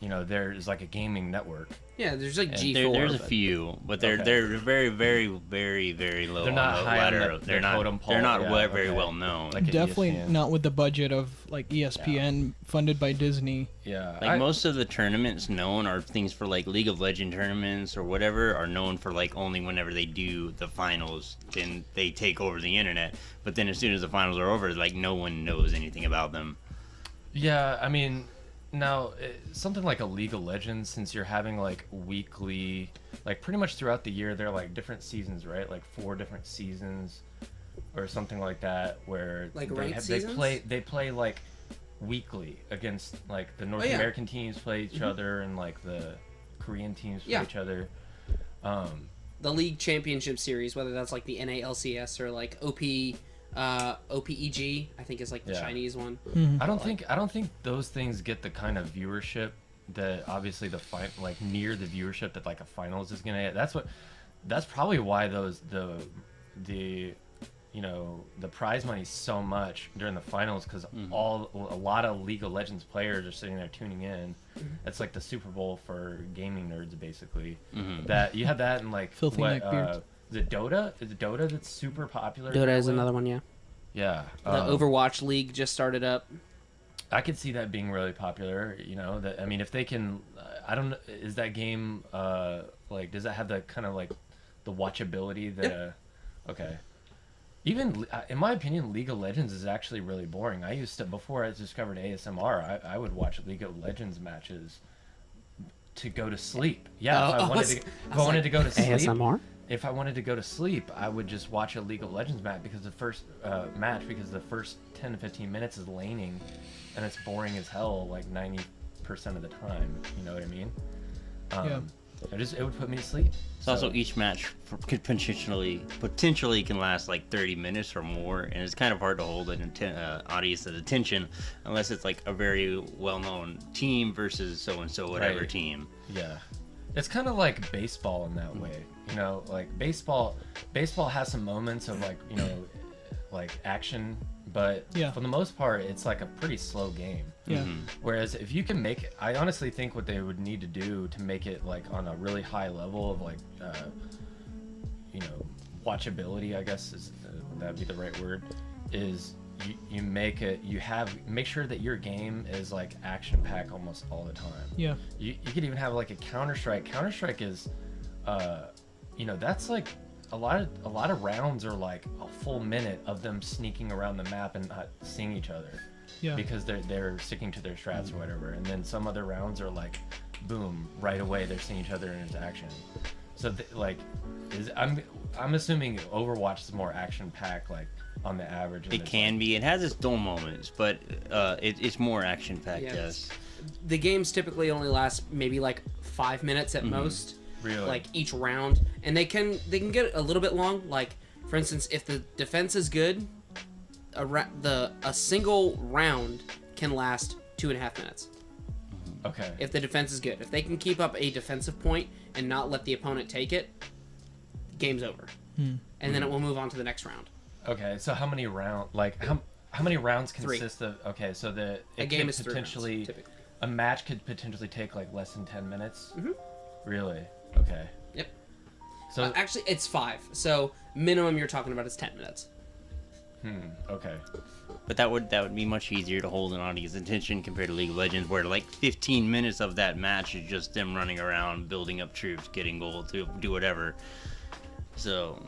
you know, there's like a gaming network. Yeah, there's like And G4. There's a but- few, but they're very, very, very, very low. They're not on the high on ladder. the They're not. totem pole, They're not yeah, very okay. well known. Like at Definitely ESPN. not with the budget of like ESPN funded by Disney. Yeah, Like most of the tournaments known are things for like League of Legends tournaments or whatever are known for like only whenever they do the finals, then they take over the internet. But then as soon as the finals are over, like no one knows anything about them. Yeah, I mean, now something like a League of Legends, since you're having like weekly, like pretty much throughout the year, they're like different seasons, right? Like 4 different seasons, or something like that, where Like they ranked they seasons? play like weekly against like the North yeah. American teams play each other, and like the Korean teams play Yeah. each other. The League Championship Series, whether that's like the NALCS or like OPEG, I think is like the Yeah. Chinese one. I don't think those things get the kind of viewership that obviously like near the viewership that like a finals is gonna get. That's probably why the you know, the prize money is so much during the finals, because a lot of League of Legends players are sitting there tuning in. It's like the Super Bowl for gaming nerds, basically. That you have that in like Filthy neckbeards. is it Dota? Is it Dota that's super popular? Dota is apparently? another one, yeah. Yeah. The Overwatch League just started up. I could see that being really popular. You know, that I mean, if they can, I don't know, is that game like, does that have the kind of like the watchability that? Okay. Even in my opinion, League of Legends is actually really boring. I used to, before I discovered ASMR, I would watch League of Legends matches to go to sleep. Yeah, if I wanted to go to sleep. ASMR? If I wanted to go to sleep, I would just watch a League of Legends match, because the first 10 to 15 minutes is laning, and it's boring as hell like 90% of the time. You know what I mean? Yeah. It would put me to sleep. It's also each match could potentially can last like 30 minutes or more, and it's kind of hard to hold an audience's attention unless it's like a very well-known team versus so-and-so whatever Right. team. Yeah. It's kind of like baseball in that way. You know, like baseball has some moments of like, you know, like action, but Yeah. for the most part, it's like a pretty slow game. Yeah. Whereas if you can make it, I honestly think what they would need to do to make it like on a really high level of like, you know, watchability, I guess is that'd be the right word, is you make sure that your game is like action packed almost all the time. Yeah. You could even have like a Counter-Strike. Counter-Strike is, you know, that's like a lot of rounds are like a full minute of them sneaking around the map and not seeing each other. Yeah. Because they're sticking to their strats or whatever. And then some other rounds are like, boom, right away they're seeing each other in its action. So I'm assuming Overwatch is more action packed, like on the average. and It it's can be. It has its dull moments, but it's more action-packed. Yeah. Yes. The games typically only last maybe like 5 minutes at most. Really? Like each round, and they can get a little bit long. Like for instance, if the defense is good, a single round can last 2.5 minutes. Okay. If the defense is good, if they can keep up a defensive point and not let the opponent take it, game's over. And then it will move on to the next round. Okay, so how many how many rounds 3. consist of? Okay, so A game could is 3 rounds, potentially typically. a match could potentially take like less than 10 minutes. Mhm. Really? Okay. Yep. So Actually, it's 5. So minimum you're talking about is 10 minutes. okay. But that would be much easier to hold an audience attention compared to League of Legends, where like 15 minutes of that match is just them running around, building up troops, getting gold to do whatever. So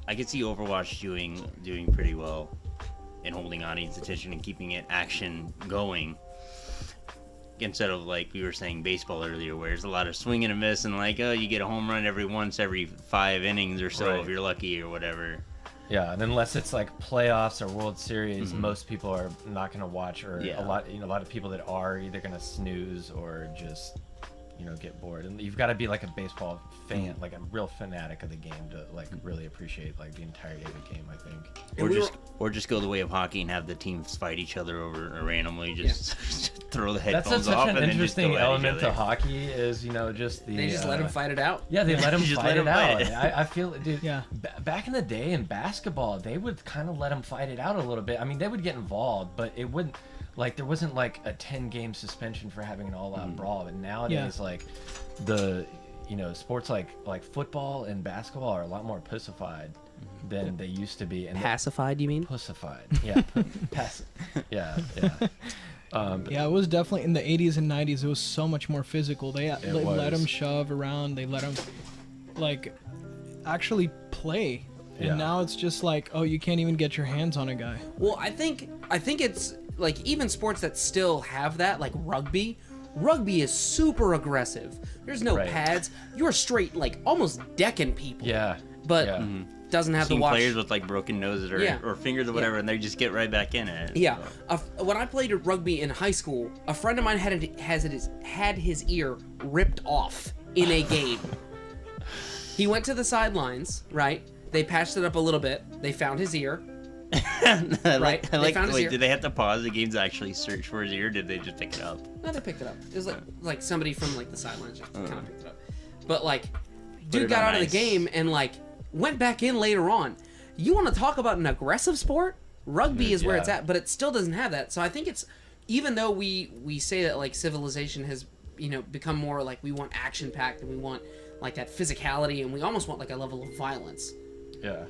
I could see Overwatch doing pretty well in holding audience attention and keeping it action going, instead of like we were saying baseball earlier, where there's a lot of swing and a miss and like, oh, you get a home run every 5 innings or so if you're lucky or whatever. Yeah, and unless it's like playoffs or World Series, most people are not going to watch, or a lot of people that are either going to snooze or just, get bored. And you've got to be like a baseball fan, like a real fanatic of the game to like really appreciate like the entirety of the game, I think. Or just go the way of hockey and have the teams fight each other over randomly, just throw the headphones off. That's such an and interesting then just element to hockey is, just the... They just let them fight it out. Yeah, they let them Just fight let 'em it out. fight it. I feel, dude, Yeah. Back in the day in basketball, they would kind of let them fight it out a little bit. I mean, they would get involved, but it wouldn't... Like, there wasn't, like, a 10-game suspension for having an all-out brawl. But nowadays, like, the... sports like football and basketball are a lot more pussified than they used to be. And Pacified, you mean? pussified, yeah, yeah. Yeah, it was definitely in the 80s and 90s. It was so much more physical. They let them shove around. They let them like actually play. And Yeah. now it's just like, oh, you can't even get your hands on a guy. Well, I think it's like even sports that still have that, like rugby. Rugby is super aggressive. There's no Right. pads. You're straight, like almost decking people. Yeah, But yeah. doesn't have Seen to watch. players with like broken noses or fingers or whatever, and they just get right back in it. Yeah, when I played rugby in high school, a friend of mine had his ear ripped off in a game. He went to the sidelines, right? They patched it up a little bit. They found his ear. Right? They found his ear. Did they have to pause the game to actually search for his ear? Or did they just pick it up? No, they picked it up. It was like somebody from like the sidelines just kind of picked it up. But like, Put dude it got on out of the ice. game and like went back in later on. You want to talk about an aggressive sport? Rugby is where it's Yeah. at, but it still doesn't have that. So I think it's, even though we say that like civilization has become more like we want action packed and we want like that physicality and we almost want like a level of violence. Yeah.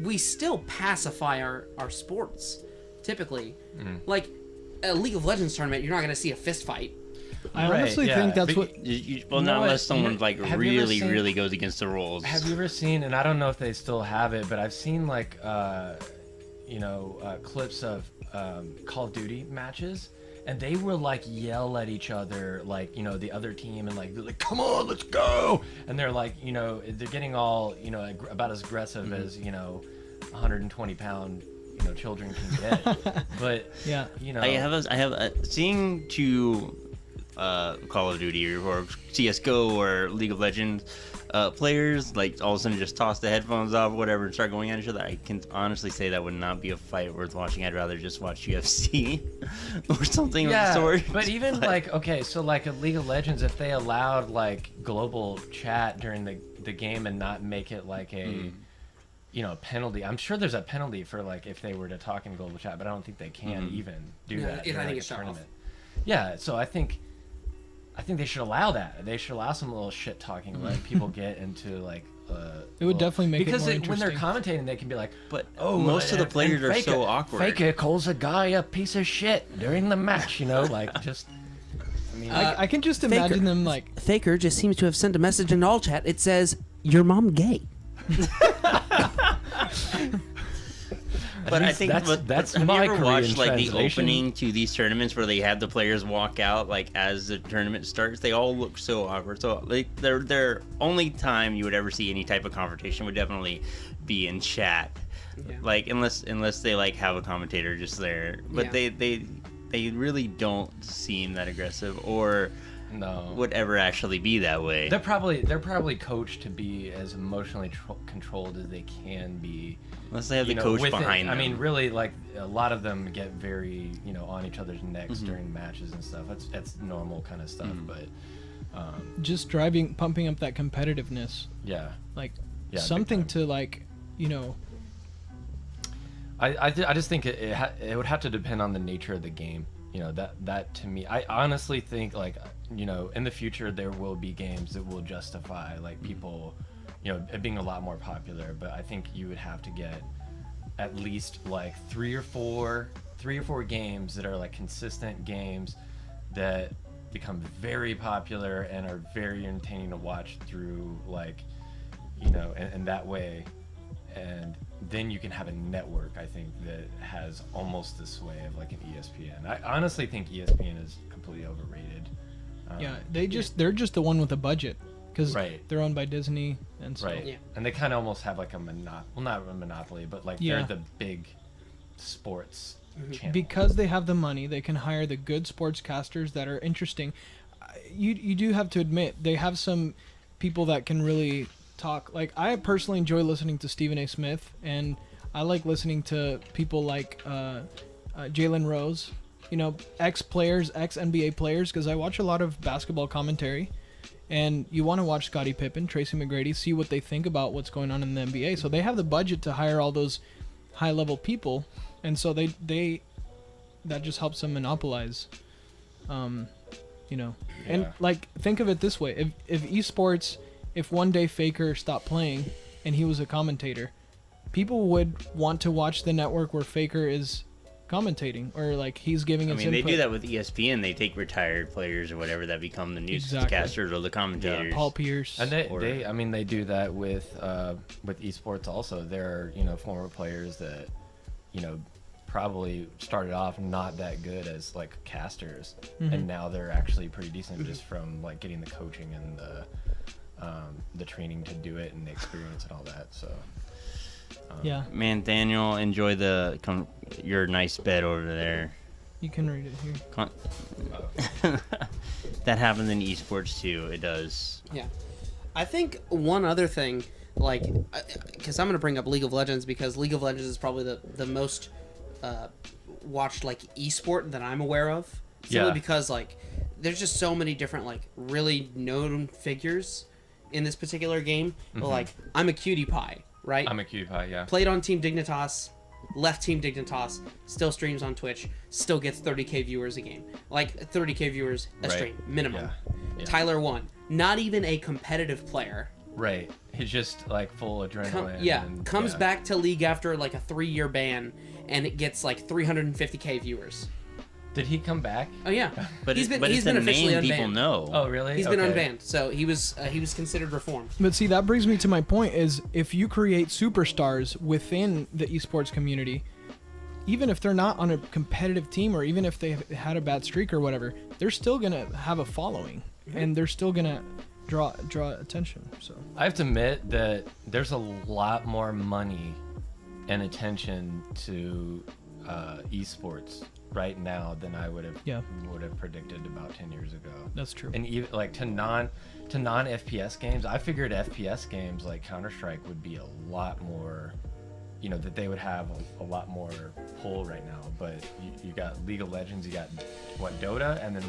We still pacify our sports typically. Like a League of Legends tournament, you're not going to see a fist fight. I Right, honestly yeah. think that's But what. Well, know not what? unless someone like Have you ever really, seen- really goes against the rules. Have you ever seen, and I don't know if they still have it, but I've seen like, clips of Call of Duty matches, and they will like yell at each other, like, the other team, and like, they're like, come on, let's go. And they're like, they're getting all, about as aggressive as, 120-pound, children can get. But, Yeah. I have seeing two Call of Duty or CS:GO or League of Legends players like all of a sudden just toss the headphones off, whatever, and start going at each other. I can honestly say that would not be a fight worth watching. I'd rather just watch UFC or something of the sort. But even like, okay, so like a League of Legends, if they allowed like global chat during the game and not make it like a penalty. I'm sure there's a penalty for like if they were to talk in global chat, but I don't think they can even do No, that I during think like, it's a shut off. tournament. Yeah, so I think they should allow that. They should allow some little shit talking, let people get into like. It would definitely make it because more when they're interesting. commentating, they can be like, But "Oh, most of the and players are Faker- so awkward. Faker calls a guy a piece of shit during the match," like just. I mean, I can just imagine them like. Faker just seems to have sent a message in all chat. It says, "Your mom gay." But I least think that's have my you ever Korean watched like the translation. opening to these tournaments where they have the players walk out like as the tournament starts? They all look so awkward. So like their only time you would ever see any type of confrontation would definitely be in chat. Yeah. Like unless they like have a commentator just there. But Yeah. they really don't seem that aggressive or no. would ever actually be that way. They're probably coached to be as emotionally controlled as they can be. Unless they have the coach with it. behind them. I mean, really, like a lot of them get very, on each other's necks Mm-hmm. during matches and stuff. That's normal kind of stuff. But Just pumping up that competitiveness, yeah, like Yeah, something big time. to like, I just think it would have to depend on the nature of the game. That to me, I honestly think like in the future there will be games that will justify like people, it being a lot more popular. But I think you would have to get at least like 3 or 4 3 or 4 games that are like consistent games that become very popular and are very entertaining to watch through, like, you know, and that way. And then you can have a network, I think, that has almost the sway of like an ESPN. I honestly think ESPN is completely overrated. Yeah, they're just the one with a budget, because Right. they're owned by Disney, and so Right. Yeah. And they kind of almost have like a not a monopoly, but like Yeah. they're the big sports channel. because they have the money, they can hire the good sportscasters that are interesting. You do have to admit they have some people that can really talk. Like, I personally enjoy listening to Stephen A. Smith, and I like listening to people like Jalen Rose, you know, ex-players, ex-NBA players, because I watch a lot of basketball commentary. And you want to watch Scottie Pippen, Tracy McGrady, see what they think about what's going on in the NBA. So they have the budget to hire all those high-level people, and so they that just helps them monopolize. You know, and Yeah. like, think of it this way: if esports, if one day Faker stopped playing and he was a commentator, people would want to watch the network where Faker is commentating, or like he's giving I his mean, they input. do that with ESPN. They take retired players or whatever that become the newscasters or the commentators. Paul Pierce. And Or- they do that with esports also. There are, you know, former players that, you know, probably started off not that good as like casters, and now they're actually pretty decent just from like getting the coaching and the training to do it and the experience and all that. So Yeah, Man, Daniel, enjoy your nice bed over there. you can read it here. That happens in esports too. It does. Yeah. I think one other thing, like, because I'm going to bring up League of Legends, because League of Legends is probably the most watched, like, esport that I'm aware of. Simply Yeah. because, like, there's just so many different, like, really known figures in this particular game. But, like, I'm a cutie pie, right? I'm a cutie pie, yeah. Played on Team Dignitas, left Team Dignitas, still streams on Twitch, still gets 30k viewers a game. Like, 30k viewers a Right. stream, minimum. Yeah. Tyler 1, not even a competitive player. Right. He's just like full adrenaline. Comes yeah. back to League after like a 3-year ban, and it gets like 350k viewers. Did he come back? Oh yeah, But he's it's been a officially name unbanned. people know. Oh, really? He's been Okay. unbanned, so he was considered reformed. But see, that brings me to my point: is if you create superstars within the esports community, even if they're not on a competitive team, or even if they had a bad streak or whatever, they're still gonna have a following, and they're still gonna draw attention. So I have to admit that there's a lot more money and attention to esports right now than I would have predicted about 10 years ago. that's true. And even like to non FPS games, I figured FPS games like Counter-Strike would be a lot more, you know, that they would have a lot more pull right now. But you got League of Legends, you got what, Dota, and then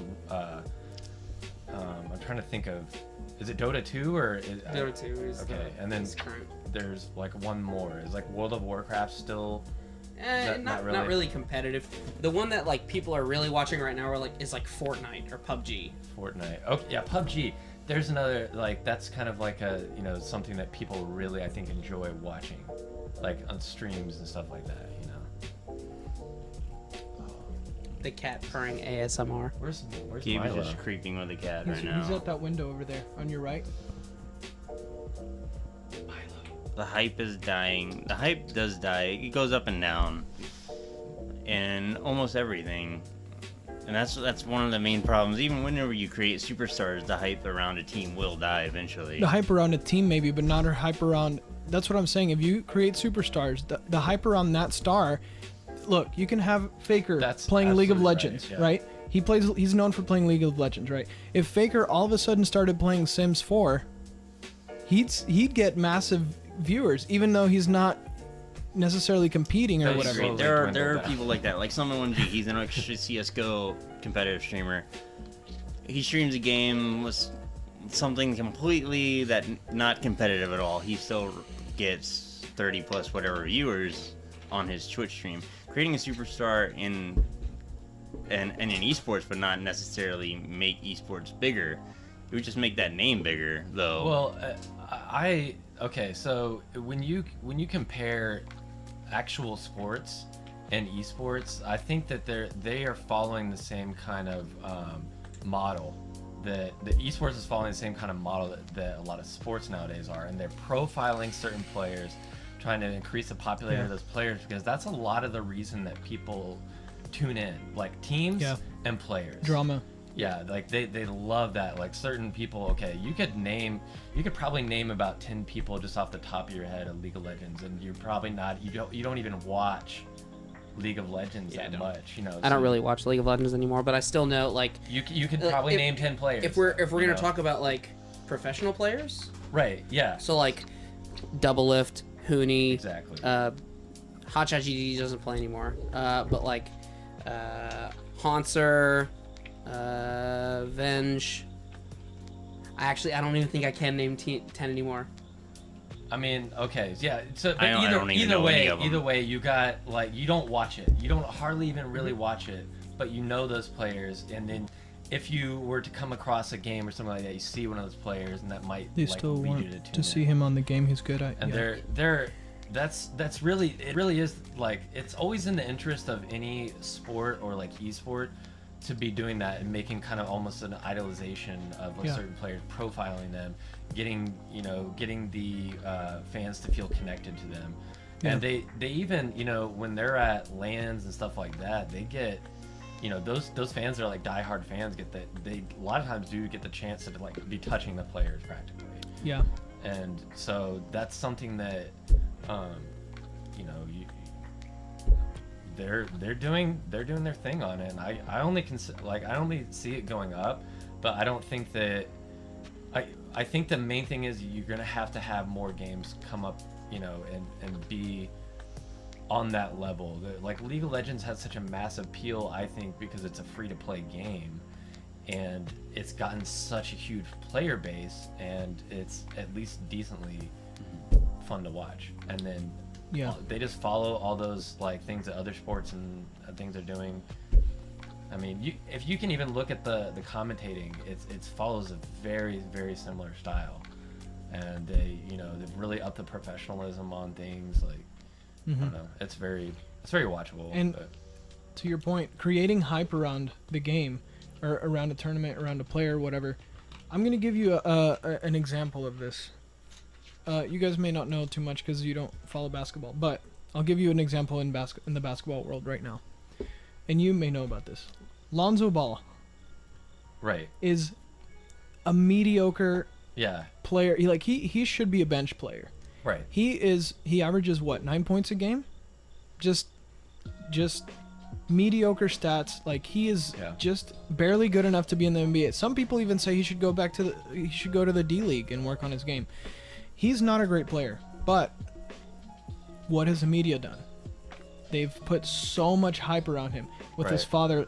I'm trying to think of, is it Dota 2 or Dota 2 is okay, and then is current. there's like one more. Is like World of Warcraft still? Not really competitive. The one that like people are really watching right now is like Fortnite or PUBG. Fortnite. Okay, yeah, PUBG. There's another, like, that's kind of like a, you know, something that people really, I think, enjoy watching, like on streams and stuff like that, you know. The cat purring ASMR. Where's Gabe is Milo? just creeping with a cat He's, right now. he's at that window over there on your right. The hype is dying. The hype does die. It goes up and down, and almost everything. And that's one of the main problems. Even whenever you create superstars, the hype around a team will die eventually. The hype around a team maybe, but not a hype around. That's what I'm saying. If you create superstars, the hype around that star. Look, you can have Faker That's playing League of absolutely Legends, right, yeah. right? He's known for playing League of Legends, right? If Faker all of a sudden started playing Sims 4, he'd get massive viewers, even though he's not necessarily competing or That's whatever. slowly There are dwindled down. people like that. Like Summon 1G, he's an extra CS:GO competitive streamer. He streams a game with something completely not competitive at all. He still gets 30 plus whatever viewers on his Twitch stream. Creating a superstar in esports would not necessarily make esports bigger. It would just make that name bigger, though. Okay, so when you compare actual sports in esports, I think that they are following the same kind of model. The esports is following the same kind of model that a lot of sports nowadays are, and they're profiling certain players, trying to increase the popularity of those players, because that's a lot of the reason that people tune in, like teams and players. Drama. Yeah, like they love that. Like certain people, okay, you could probably name about 10 people just off the top of your head of League of Legends, and you're probably not, you don't even watch League of Legends that much, you know. I don't really watch League of Legends anymore, but I still know, like, you could probably name 10 players. If we're gonna talk about like professional players, right? Yeah. so like Double Lift, Hooney, Exactly. Hotshot GDD doesn't play anymore, but like Haunser, Venge. I don't even think I can name 10 anymore. I mean, okay, yeah. So, but I don't even know any of them. either way, you got, like, you don't watch it. You don't hardly even really watch it, but you know those players. And then, if you were to come across a game or something like that, you see one of those players, and that might They like still lead want you to tune to in. see him on the game he's good at. And that's really, it really is, like, it's always in the interest of any sport or like esport to be doing that and making kind of almost an idolization of a certain players, profiling them, getting the fans to feel connected to them. And they even, you know, when they're at LANs and stuff like that, they get, you know, those fans that are like diehard fans get that, they a lot of times do get the chance to like be touching the players practically. Yeah. And so that's something that you know, they're doing their thing on it, and I only see it going up, but I don't think that I think the main thing is you're gonna have to have more games come up, you know, and be on that level. Like League of Legends has such a massive appeal, I think, because it's a free-to-play game, and it's gotten such a huge player base, and it's at least decently fun to watch. And then they just follow all those like things that other sports and things are doing. I mean, if you can even look at the commentating, it follows a very, very similar style, and they've really upped the professionalism on things. Like I don't know, it's very watchable. And to your point, creating hype around the game, or around a tournament, around a player, whatever. I'm gonna give you an example of this. You guys may not know too much because you don't follow basketball, but I'll give you an example in the basketball world right now, and you may know about this. Lonzo Ball, right, is a mediocre player. He should be a bench player. Right. He averages what, 9 points a game? Just mediocre stats. Like he is just barely good enough to be in the NBA. Some people even say he should go to the D League and work on his game. He's not a great player, but what has the media done? They've put so much hype around him with his father,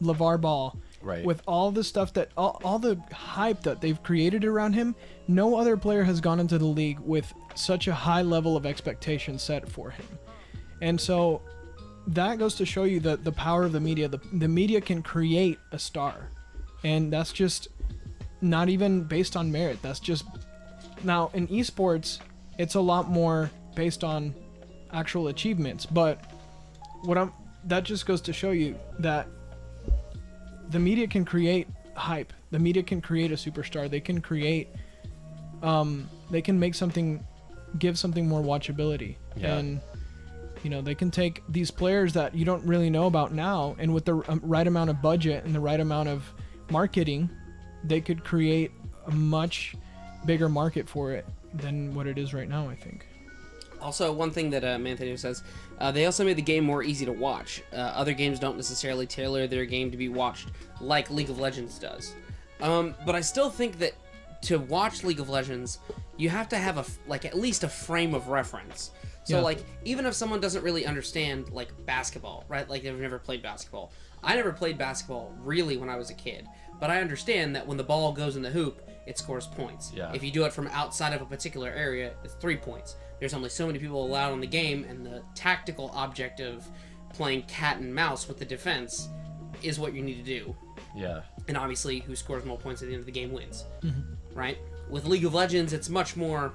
LeVar Ball. Right. With all the stuff that all the hype that they've created around him, no other player has gone into the league with such a high level of expectation set for him. And so that goes to show you the power of the media. The media can create a star, and that's just not even based on merit. That's just, now in esports, it's a lot more based on actual achievements. But that just goes to show you that the media can create hype. The media can create a superstar. They can create, they can make something, give something more watchability. Yeah. And, they can take these players that you don't really know about now, and with the right amount of budget and the right amount of marketing, they could create a much bigger market for it than what it is right now, I think. Also, one thing that Manthano says, they also made the game more easy to watch. Other games don't necessarily tailor their game to be watched like League of Legends does. But I still think that to watch League of Legends, you have to have at least a frame of reference. So, even if someone doesn't really understand, basketball, right? Like, they've never played basketball. I never played basketball, really, when I was a kid. But I understand that when the ball goes in the hoop, it scores points. Yeah. If you do it from outside of a particular area, it's 3 points. There's only so many people allowed in the game, and the tactical object of playing cat and mouse with the defense is what you need to do. Yeah. And obviously, who scores more points at the end of the game wins. Mm-hmm. Right? With League of Legends, it's much more,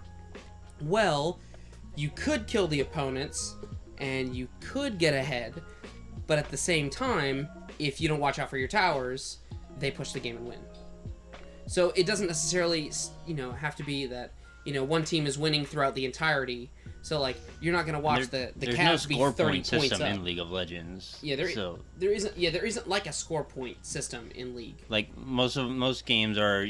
you could kill the opponents, and you could get ahead, but at the same time, if you don't watch out for your towers, they push the game and win. So it doesn't necessarily, have to be that, one team is winning throughout the entirety. So, like, you're not going to watch the Cavs be 30 points up. There's no score point system in League of Legends. Yeah, there isn't like a score point system in League. Like, most games are,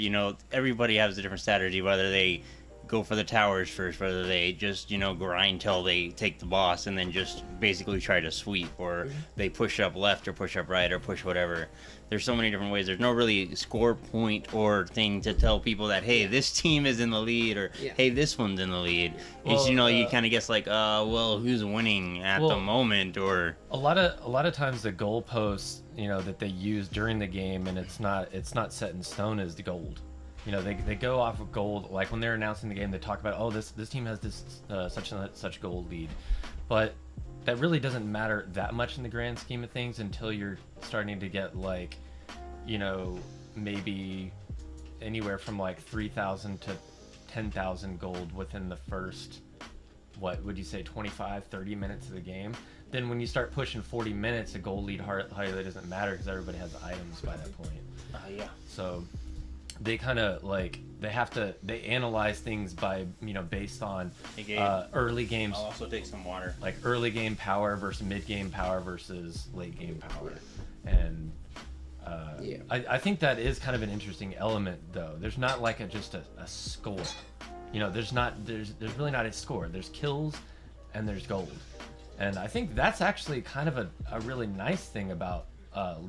everybody has a different strategy, whether they go for the towers first, whether they just, grind till they take the boss and then just basically try to sweep, or they push up left or push up right or push whatever. There's so many different ways. There's no really score point or thing to tell people that, hey, this team is in the lead, or hey, this one's in the lead. It's, you kind of guess like, who's winning at the moment, or a lot of times the goalposts, that they use during the game, and it's not set in stone, is the gold. They go off of gold. Like when they're announcing the game, they talk about, this team has this such and such gold lead, but that really doesn't matter that much in the grand scheme of things until you're starting to get like, maybe anywhere from like 3,000 to 10,000 gold within the first, what would you say, 25, 30 minutes of the game. Then when you start pushing 40 minutes, a gold lead hardly doesn't matter because everybody has items by that point. Yeah. So they kind of like, they analyze things by, based on early games. I'll also take some water. Like early game power versus mid game power versus late game power. And I think that is kind of an interesting element, though. There's not like just a score. There's really not a score. There's kills and there's gold. And I think that's actually kind of a really nice thing about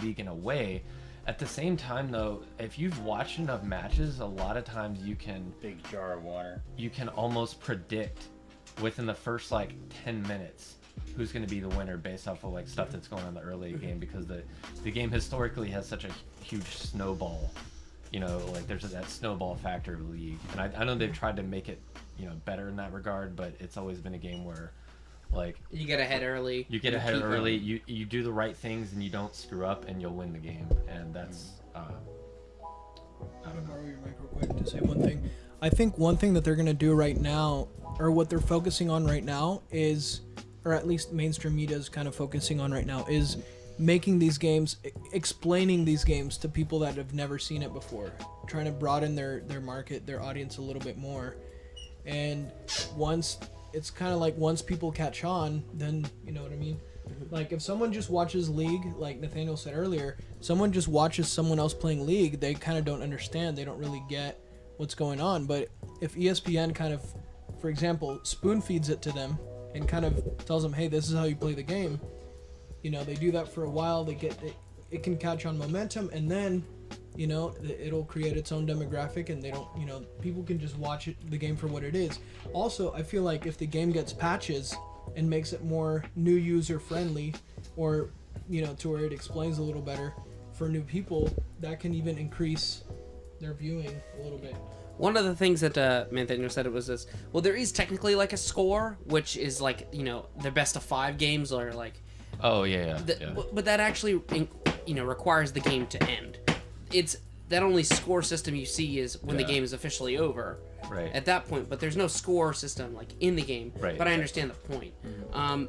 League in a way. At the same time, though, if you've watched enough matches, a lot of times you can... Big jar of water. You can almost predict within the first, 10 minutes who's going to be the winner based off of, stuff that's going on in the early game, because the game historically has such a huge snowball. There's that snowball factor of League. And I know they've tried to make it, better in that regard, but it's always been a game where... you get ahead early. You get ahead early. You do the right things and you don't screw up, and you'll win the game. And that's I don't know. Borrow your mic real quick to say one thing. I think one thing that they're gonna do right now, or what they're focusing on right now, is, or at least mainstream media is kind of focusing on right now, is making these games, explaining these games to people that have never seen it before, trying to broaden their market, their audience a little bit more. And it's kind of like once people catch on, then, you know what I mean? Like if someone just watches League, like Nathaniel said earlier, someone just watches someone else playing League, they kind of don't understand, they don't really get what's going on. But if ESPN kind of, for example, spoon feeds it to them and kind of tells them, hey, this is how you play the game, they do that for a while, they get it can catch on momentum, and then it'll create its own demographic, and they don't, people can just watch the game for what it is. Also, I feel like if the game gets patches and makes it more new user friendly, or, to where it explains a little better for new people, that can even increase their viewing a little bit. One of the things that Nathaniel said, it was this, well, there is technically like a score, which is like, the best of 5 games, or like... Oh, yeah. But that actually, requires the game to end. It's that only score system you see is when the game is officially over. Right. At that point, but there's no score system in the game. Right. But I understand the point. Mm-hmm.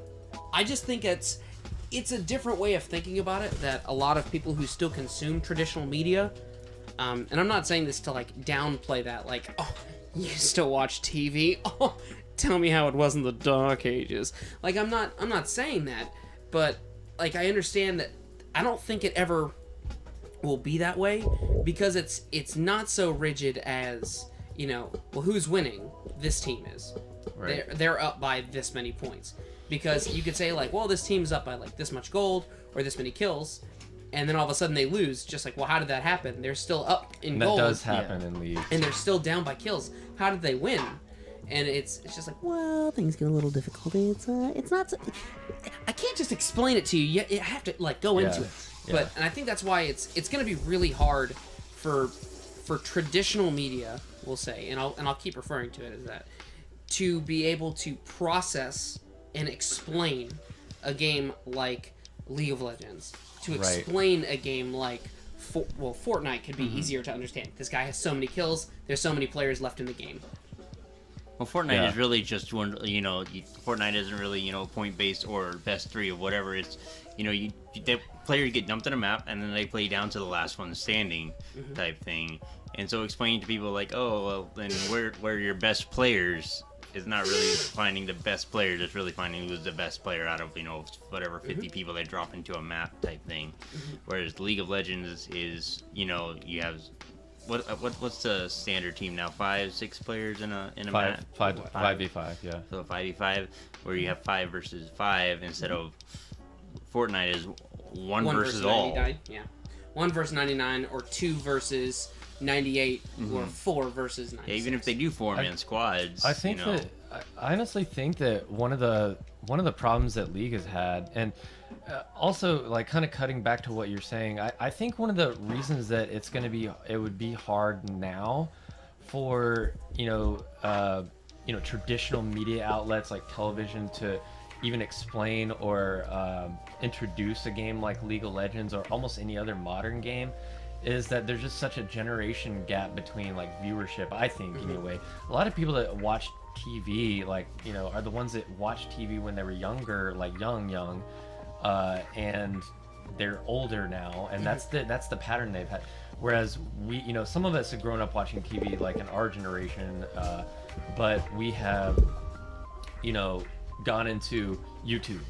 I just think it's a different way of thinking about it that a lot of people who still consume traditional media, and I'm not saying this to downplay that, you still watch TV. Oh, tell me how it was in the dark ages. I'm not saying that, but I understand that. I don't think it ever will be that way, because it's not so rigid as, who's winning? This team is. Right. They're up by this many points. Because you could say this team's up by this much gold or this many kills, and then all of a sudden they lose. Just how did that happen? They're still up in gold. That does happen in League. And they're still down by kills. How did they win? And it's just things get a little difficult. It's not so, I can't just explain it to you. You have to go into it. But and I think that's why it's going to be really hard for traditional media, we'll say, and I'll keep referring to it as that, to be able to process and explain a game like League of Legends, to explain a game like Fortnite could be easier to understand. This guy has so many kills, there's so many players left in the game. Well, Fortnite Yeah. is really just one. Fortnite isn't really point based or best three or whatever. It's the players get dumped on a map and then they play down to the last one standing type thing. And so explaining to people like, oh well, then where your best players is not really finding the best players. It's really finding who's the best player out of whatever 50 people they drop into a map type thing. Whereas League of Legends is you have. What's the standard team now? 5-6 players in a match. 5v5, yeah. So 5v5, where you have 5 versus 5 instead of Fortnite is one versus all. 99, yeah. 1 versus 99 or 2 versus 98 or 4 versus 96. Yeah, even if they do 4-man squads. I think that I honestly think that one of the problems that League has had, and also like kind of cutting back to what you're saying, I think one of the reasons that it would be hard now for traditional media outlets like television to even explain or introduce a game like League of Legends or almost any other modern game is that there's just such a generation gap between like viewership. I think anyway, a lot of people that watch TV are the ones that watched TV when they were younger, like young, and they're older now, and that's the pattern they've had. Whereas we, some of us have grown up watching TV like in our generation, but we have, gone into YouTube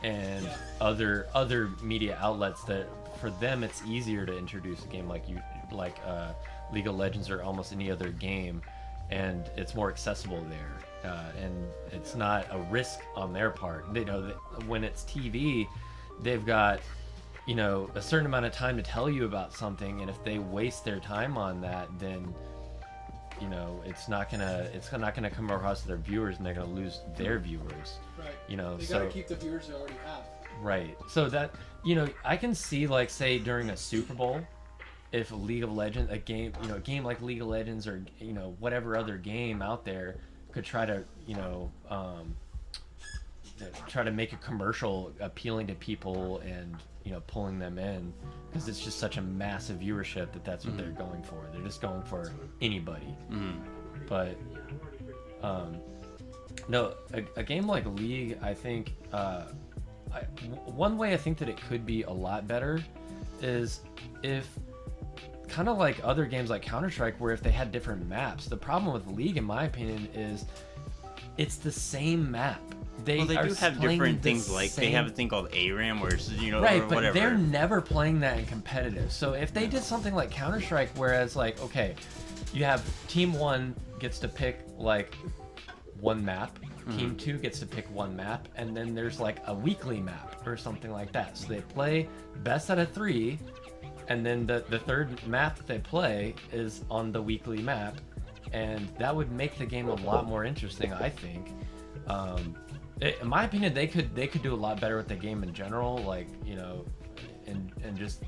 and other media outlets that for them it's easier to introduce a game like League of Legends or almost any other game, and it's more accessible there, and it's not a risk on their part. They know that when it's TV, they've got a certain amount of time to tell you about something, and if they waste their time on that, then it's not gonna come across to their viewers, and they're gonna lose their viewers. Right. They gotta keep the viewers they already have. Right. So that I can see, like, say during a Super Bowl, if League of Legends, a game like League of Legends or whatever other game out there could try to make a commercial appealing to people and pulling them in, because it's just such a massive viewership that's what they're going for. They're just going for anybody. But no, a game like League, I think one way I think that it could be a lot better is if, kind of like other games like Counter-Strike, where if they had different maps. The problem with League, in my opinion, is it's the same map. They do have different things, like they have a thing called ARAM, where it's right, or but whatever. they're never playing that in competitive. So if they did something like Counter-Strike, whereas like, okay, you have Team 1 gets to pick like one map, Team 2 gets to pick one map, and then there's like a weekly map or something like that. So they play best out of 3, and then the third map that they play is on the weekly map, and that would make the game a lot more interesting, I think. In my opinion, they could do a lot better with the game in general, like and just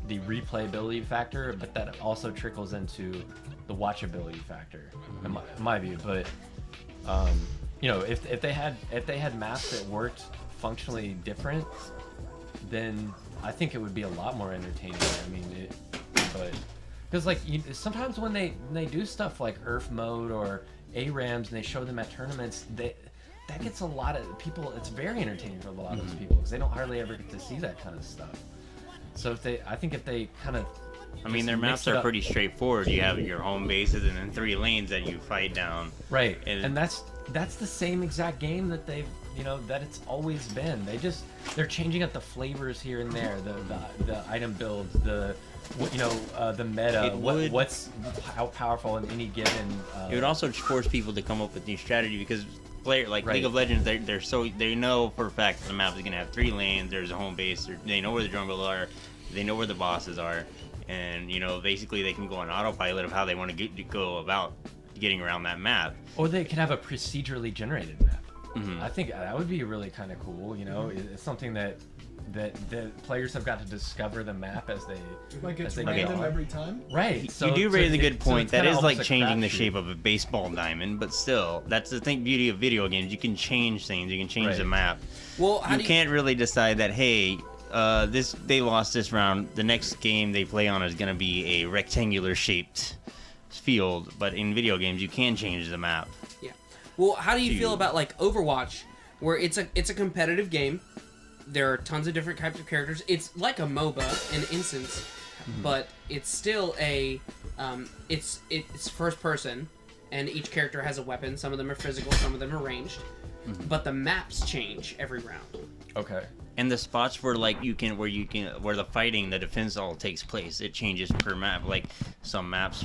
the replayability factor, but that also trickles into the watchability factor, in my view. But if they had maps that worked functionally different, then I think it would be a lot more entertaining. I mean, but because like sometimes when they do stuff like Earth mode or ARAMs and they show them at tournaments, that gets a lot of people. It's very entertaining for a lot of those people because they don't hardly ever get to see that kind of stuff. So I think if they kind of, their maps are pretty straightforward. You have your home bases and then 3 lanes that you fight down. Right, and that's the same exact game that they've that it's always been. They're changing up the flavors here and there, the item builds, the meta, what's how powerful in any given. It would also force people to come up with new strategy, because League of Legends, they know for a fact that the map is gonna have 3 lanes. There's a home base. They know where the jungle are. They know where the bosses are, and basically they can go on autopilot of how they want to go about getting around that map. Or they could have a procedurally generated map. I think that would be really kind of cool. It's something that the players have got to discover the map as they it's go random on. every time. Right. You do raise a good point. That is like changing the crapshoot. shape of a baseball diamond, but still, that's the beauty of video games. You can change things. You can change the map. Well, you can't really decide that, hey, they lost this round. The next game they play on is going to be a rectangular shaped field, but in video games you can change the map. Yeah. Well, how do you feel about like Overwatch, where it's a competitive game? There are tons of different types of characters. It's like a MOBA in instance, but it's still a it's first person, and each character has a weapon. Some of them are physical, some of them are ranged, but the maps change every round. Okay. And the spots where like where the fighting, the defense all takes place, it changes per map. Like some maps,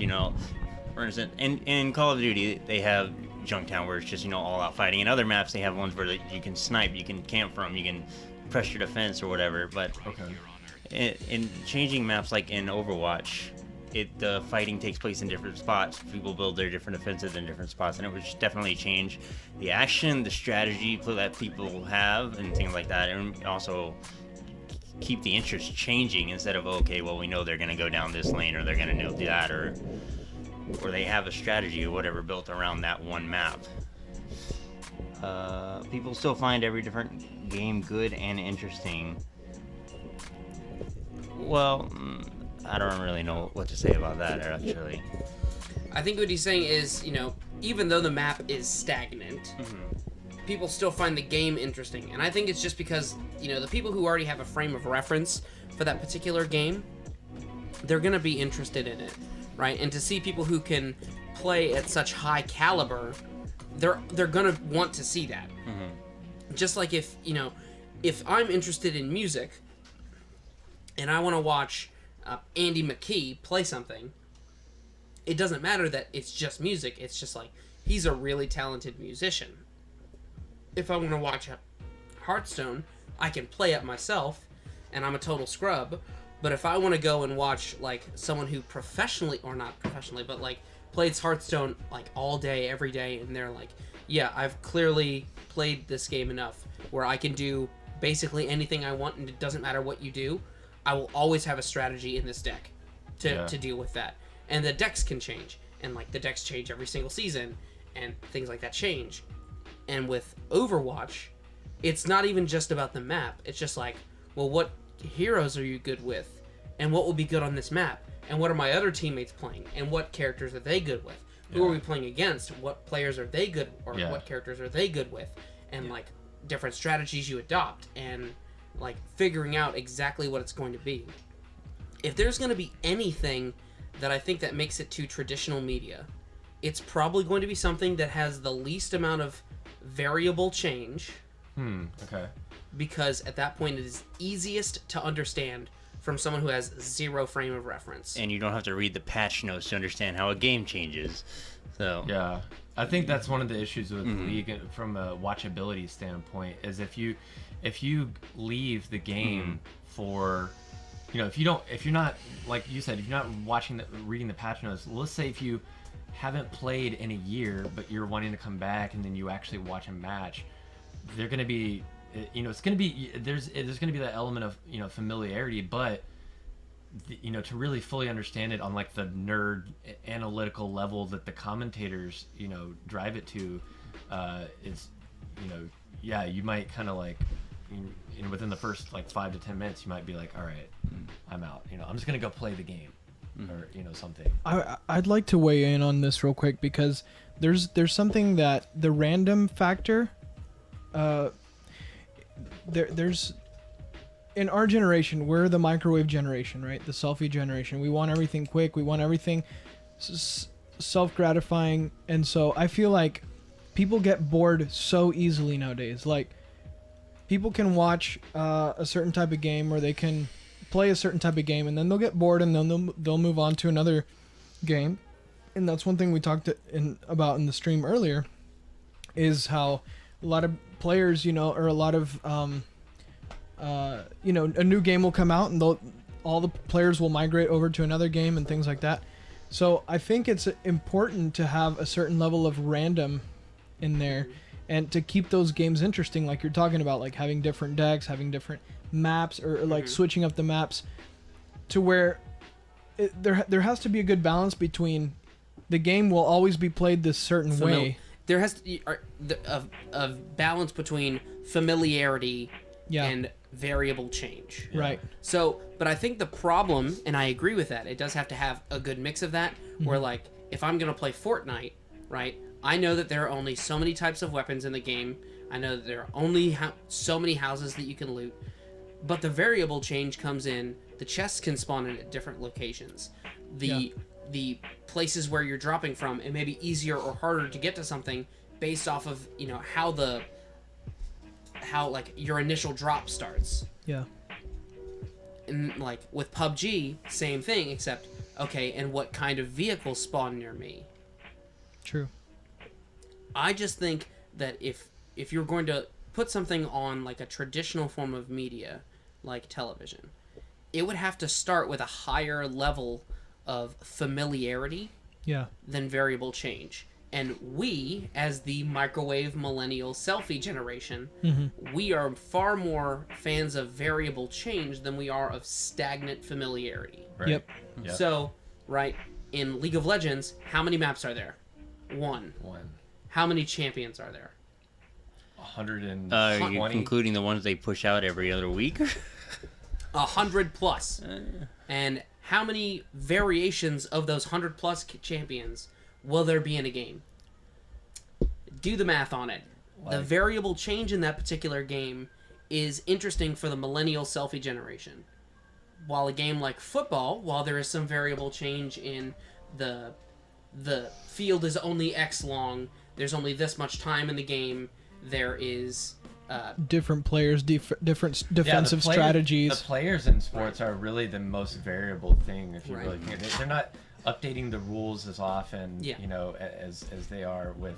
for instance, in Call of Duty, they have Junktown where it's just all out fighting. In other maps, they have ones where you can snipe, you can camp from, you can press your defense or whatever. But in changing maps, like in Overwatch, the fighting takes place in different spots. People build their different defenses in different spots, and it would definitely change the action, the strategy that people have, and things like that, and also keep the interest changing instead of, okay, well, we know they're going to go down this lane, or they're going to do that, or they have a strategy or whatever built around that one map. People still find every different game good and interesting. Well, I don't really know what to say about that, actually. I think what he's saying is, even though the map is stagnant, people still find the game interesting. And I think it's just because, the people who already have a frame of reference for that particular game, they're going to be interested in it, right? And to see people who can play at such high caliber, they're going to want to see that. Just like if I'm interested in music and I want to watch Andy McKee play something, it doesn't matter that it's just music. It's just like, he's a really talented musician. If I want to watch Hearthstone, I can play it myself, and I'm a total scrub. But if I want to go and watch like someone who professionally, or not professionally, but like plays Hearthstone like all day, every day, and they're like, yeah, I've clearly played this game enough where I can do basically anything I want, and it doesn't matter what you do. I will always have a strategy in this deck to deal with that. And the decks can change. And like the decks change every single season, and things like that change. And with Overwatch, it's not even just about the map. It's just like, well, what heroes are you good with? And what will be good on this map? And what are my other teammates playing? And what characters are they good with? Who are we playing against? What players are they good, or what characters are they good with? And like different strategies you adopt, and like figuring out exactly what it's going to be. If there's going to be anything that I think that makes it to traditional media, it's probably going to be something that has the least amount of variable change. Okay. Because at that point it is easiest to understand from someone who has zero frame of reference. And you don't have to read the patch notes to understand how a game changes. So yeah, I think that's one of the issues with the League from a watchability standpoint, is if you leave the game for, if you're not, like you said, if you're not reading the patch notes, let's say if you haven't played in a year, but you're wanting to come back and then you actually watch a match, they're going to be, it's going to be, there's going to be that element of, familiarity, but to really fully understand it on like the nerd analytical level that the commentators, drive it to, is, you might kind of like, within the first like 5 to 10 minutes, you might be like, all right, I'm out. I'm just gonna go play the game, or something. I'd like to weigh in on this real quick, because there's something that the random factor. There's in our generation, we're the microwave generation, right? The selfie generation. We want everything quick. We want everything self-gratifying, and so I feel like people get bored so easily nowadays. Like, people can watch a certain type of game, or they can play a certain type of game, and then they'll get bored, and then they'll move on to another game. And that's one thing we talked about in the stream earlier, is how a lot of players, or a lot of, a new game will come out, and all the players will migrate over to another game and things like that. So I think it's important to have a certain level of random in there, and to keep those games interesting, like you're talking about, like having different decks, having different maps, or like switching up the maps, to where there has to be a good balance between the game will always be played this certain way. There has to be a balance between familiarity and variable change. Right. So, but I think the problem, and I agree with that, it does have to have a good mix of that, where like, if I'm going to play Fortnite, right, I know that there are only so many types of weapons in the game. I know that there are only so many houses that you can loot. But the variable change comes in. The chests can spawn in at different locations. The places where you're dropping from, it may be easier or harder to get to something based off of, you know, how like your initial drop starts. Yeah. And like with PUBG, same thing, except okay, and what kind of vehicles spawn near me? True. I just think that if you're going to put something on like a traditional form of media, like television, it would have to start with a higher level of familiarity Yeah. than variable change. And we, as the microwave millennial selfie generation, we are far more fans of variable change than we are of stagnant familiarity. Right. Yep. So, right, in League of Legends, how many maps are there? 1. One. How many champions are there? 120. Including the ones they push out every other week. 100 plus. And how many variations of those 100 plus champions will there be in a game? Do the math on it. The variable change in that particular game is interesting for the millennial selfie generation. While a game like football, while there is some variable change in the field is only X long, there's only this much time in the game, there is Different players, different Yeah, defensive strategies. The players in sports are really the most variable thing. If you Right. really think they're not updating the rules as often, Yeah. you know, as they are with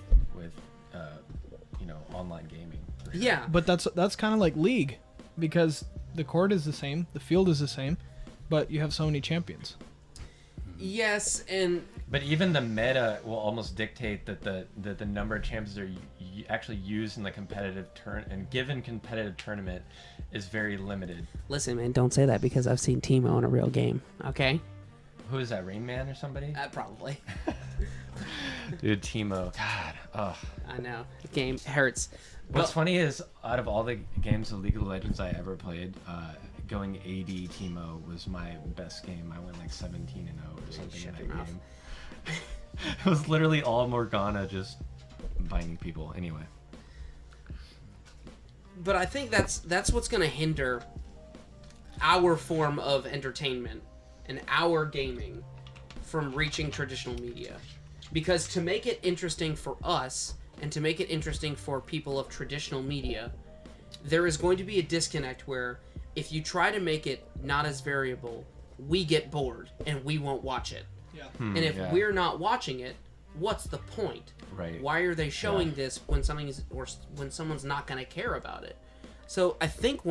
you know, online gaming. for sure. yeah. But that's kind of like League, because the court is the same, the field is the same, but you have so many champions. Yes, and But even the meta will almost dictate that the number of champions are actually used in the competitive and given competitive tournament is very limited. listen, man, don't say that because I've seen Teemo in a real game. Okay, Who is that, Rain Man or somebody? probably. Dude, Teemo. God. Oh. I know. The game hurts. What's funny is, out of all the games of League of Legends I ever played, going AD Teemo was my best game. I went like 17-0 or something Shut in your that mouth. game. It was literally all Morgana just binding people. Anyway. But I think that's what's going to hinder our form of entertainment and our gaming from reaching traditional media. Because to make it interesting for us and to make it interesting for people of traditional media, there is going to be a disconnect where if you try to make it not as variable, we get bored and we won't watch it. Yeah. And if yeah. we're not watching it, what's the point? Right. Why are they showing this when something's or when someone's not going to care about it? So I think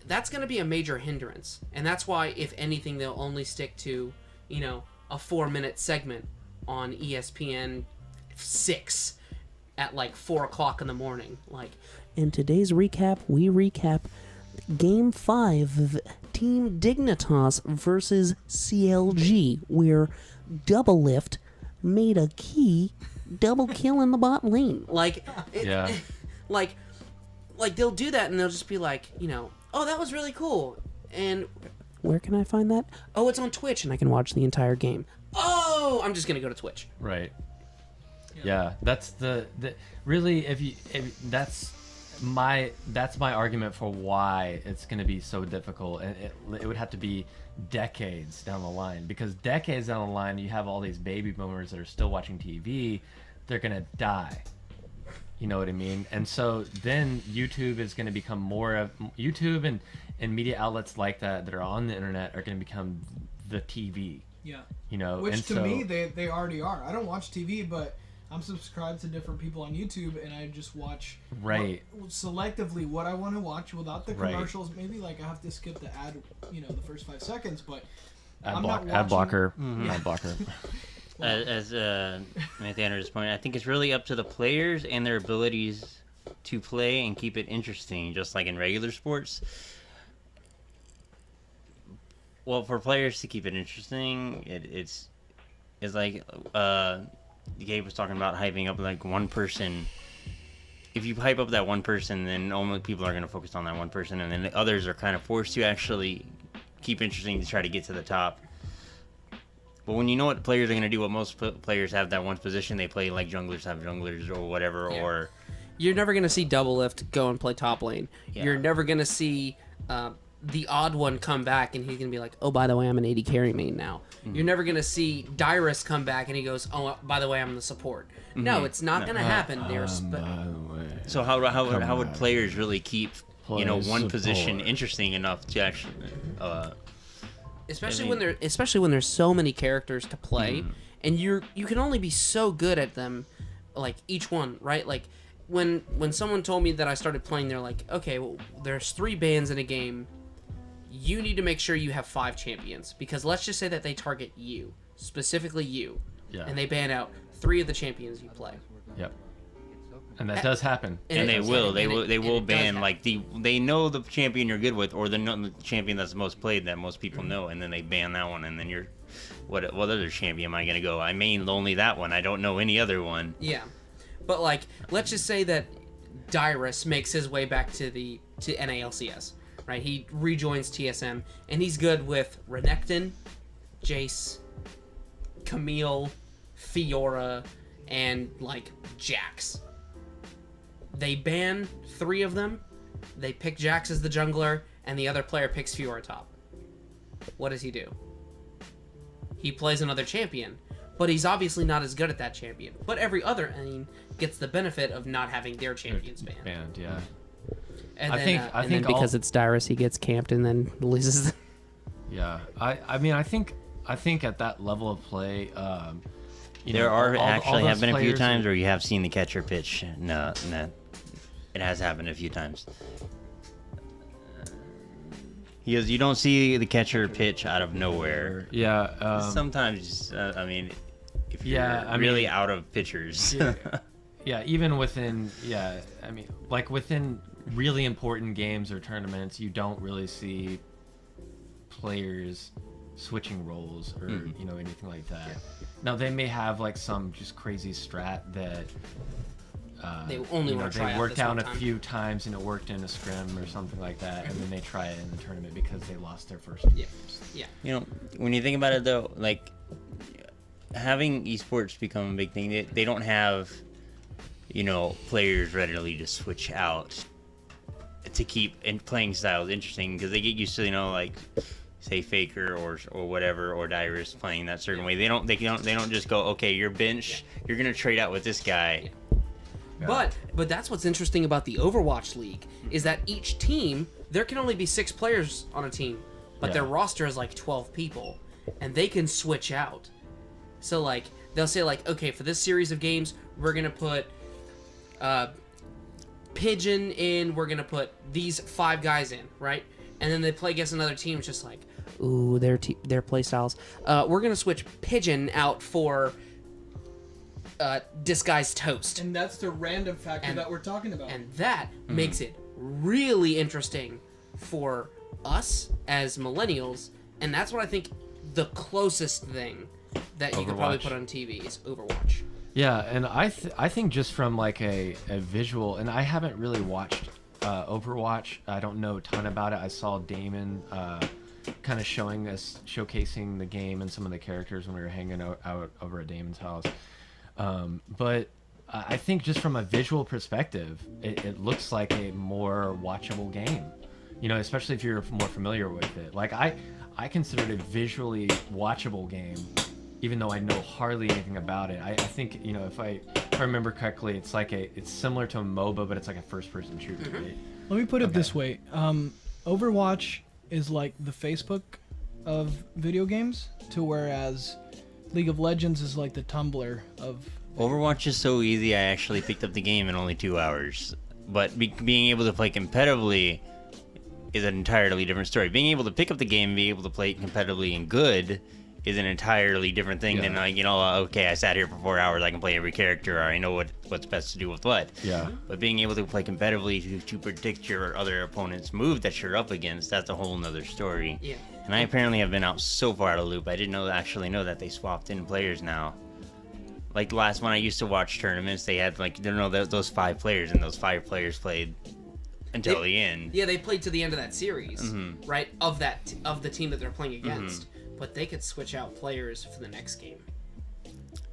that's going to be a major hindrance, and that's why, if anything, they'll only stick to, you know, a 4-minute segment on ESPN 6 at like 4:00 in the morning. Like, in today's recap, we recap Game 5 of Team Dignitas versus CLG, where Double Lift made a key double kill in the bot lane. Like, Yeah. like they'll do that and they'll just be like, you know, oh, that was really cool. And where can I find that? Oh, it's on Twitch and I can watch the entire game. Oh, I'm just going to go to Twitch. Right. Yeah, that's the really if that's my argument for why it's going to be so difficult, and it would have to be decades down the line, because decades down the line you have all these baby boomers that are still watching TV, they're going to die. You know what I mean? And so then YouTube is going to become more of YouTube and media outlets like that are on the internet are going to become the TV. Yeah. You know, Which and to so, me they already are. I don't watch TV, but I'm subscribed to different people on YouTube, and I just watch selectively what I want to watch without the Right. commercials. Maybe like I have to skip the ad, you know, the first 5 seconds, but ad I'm not blocker. watching- Ad blocker. As Matthew Anderson's point, I think it's really up to the players and their abilities to play and keep it interesting, just like in regular sports. Well, for players to keep it interesting, it's like Gabe was talking about hyping up like one person. If you hype up that one person, then only people are going to focus on that one person, and then the others are kind of forced to actually keep interesting to try to get to the top. But when you know what players are going to do, what most players have that one position they play, like junglers have junglers or whatever, Yeah. or You're never going to see Double Lift go and play top lane. Yeah. You're never going to see the odd one come back and he's going to be like, oh, by the way, I'm an AD carry main now. You're never going to see Dyrus come back and he goes, oh, by the way, I'm the support. No, it's not going to happen. so how would players really keep one position interesting enough to actually Especially when there's so many characters to play, and you can only be so good at them, like each one, right? Like when someone told me that I started playing, they're like, okay, well, there's 3 bans in a game. You need to make sure you have 5 champions, because let's just say that they target you, specifically you, and they ban out 3 of the champions you play. Yep. And that does happen. and they will ban like they know the champion you're good with, or the champion that's the most played that most people know, and then they ban that one, and then you're what other champion am I gonna go? I main only that one. I don't know any other one. Yeah, but like let's just say that Dyrus makes his way back to NALCS, right? He rejoins TSM, and he's good with Renekton, Jace, Camille, Fiora, and like Jax. They ban 3 of them. They pick Jax as the jungler, and the other player picks Fiora top. What does he do? He plays another champion, but he's obviously not as good at that champion. But every other gets the benefit of not having their champions banned. Banned, yeah. And I then, think because it's Dyrus, he gets camped and then loses. Yeah, I mean, I think at that level of play, There are actually have been a few players times where you have seen the catcher pitch. No, it has happened a few times. He goes, you don't see the catcher pitch out of nowhere. Yeah. Sometimes, I mean, if you're really out of pitchers. Yeah, even within, I mean, like within really important games or tournaments, you don't really see players switching roles or anything like that. Now they may have like some just crazy strat that They only want to try they out worked this out one a time. few times and it worked in a scrim or something like that, and then they try it in the tournament because they lost their first. Yeah. When you think about it though, like having esports become a big thing, they don't have players readily to switch out to keep playing styles interesting, because they get used to like say Faker or whatever, or Dyrus playing that certain way. They don't just go, okay, you're bench, you're gonna trade out with this guy. But that's what's interesting about the Overwatch League is that each team, there can only be 6 players on a team, but their roster is like 12 people, and they can switch out. So like they'll say like, okay, for this series of games, we're gonna put Pigeon in, we're gonna put these 5 guys in, right? And then they play against another team, it's just like, ooh, their play styles. We're gonna switch Pigeon out for Disguised Toast. And that's the random factor that we're talking about. And that makes it really interesting for us as millennials, and that's what I think the closest thing that you could probably put on TV is Overwatch. Yeah, and I think just from like a visual, and I haven't really watched Overwatch. I don't know a ton about it. I saw Damon kind of showcasing the game and some of the characters when we were hanging out over at Damon's house. But I think just from a visual perspective, it looks like a more watchable game. Especially if you're more familiar with it. Like I consider it a visually watchable game, even though I know hardly anything about it. I think if I remember correctly, it's similar to a MOBA, but it's like a first-person shooter. Right? Let me put it this way: Overwatch is like the Facebook of video games, to whereas League of Legends is like the Tumblr of. Overwatch is so easy. I actually picked up the game in only 2 hours, but being able to play competitively is an entirely different story. Being able to pick up the game and be able to play competitively and good is an entirely different thing than okay, I sat here for 4 hours, I can play every character, or I know what's best to do with what. Yeah. But being able to play competitively to predict your other opponent's move that you're up against, that's a whole nother story. Yeah. And I apparently have been out so far out of the loop. I didn't actually know that they swapped in players now. Like the last one I used to watch tournaments, they had those 5 players, and those 5 players played until the end. Yeah, they played to the end of that series, right? Of the team that they're playing against. but they could switch out players for the next game.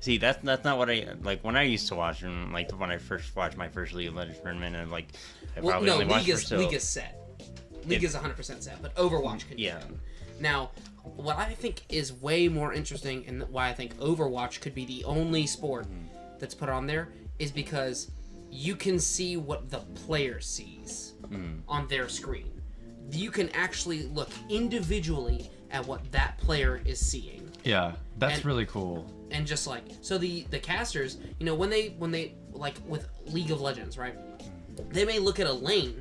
See, that's not what I like when I used to watch them. Like when I first watched my first League of Legends tournament, and like I Well, probably no, only watched League is set. League is 100% set, but Overwatch can be Yeah. done. Now, what I think is way more interesting, and why I think Overwatch could be the only sport that's put on there, is because you can see what the player sees on their screen. You can actually look individually at what that player is seeing. Yeah, that's And- really cool. And just like, so the casters, you know, when they like with League of Legends, right? They may look at a lane,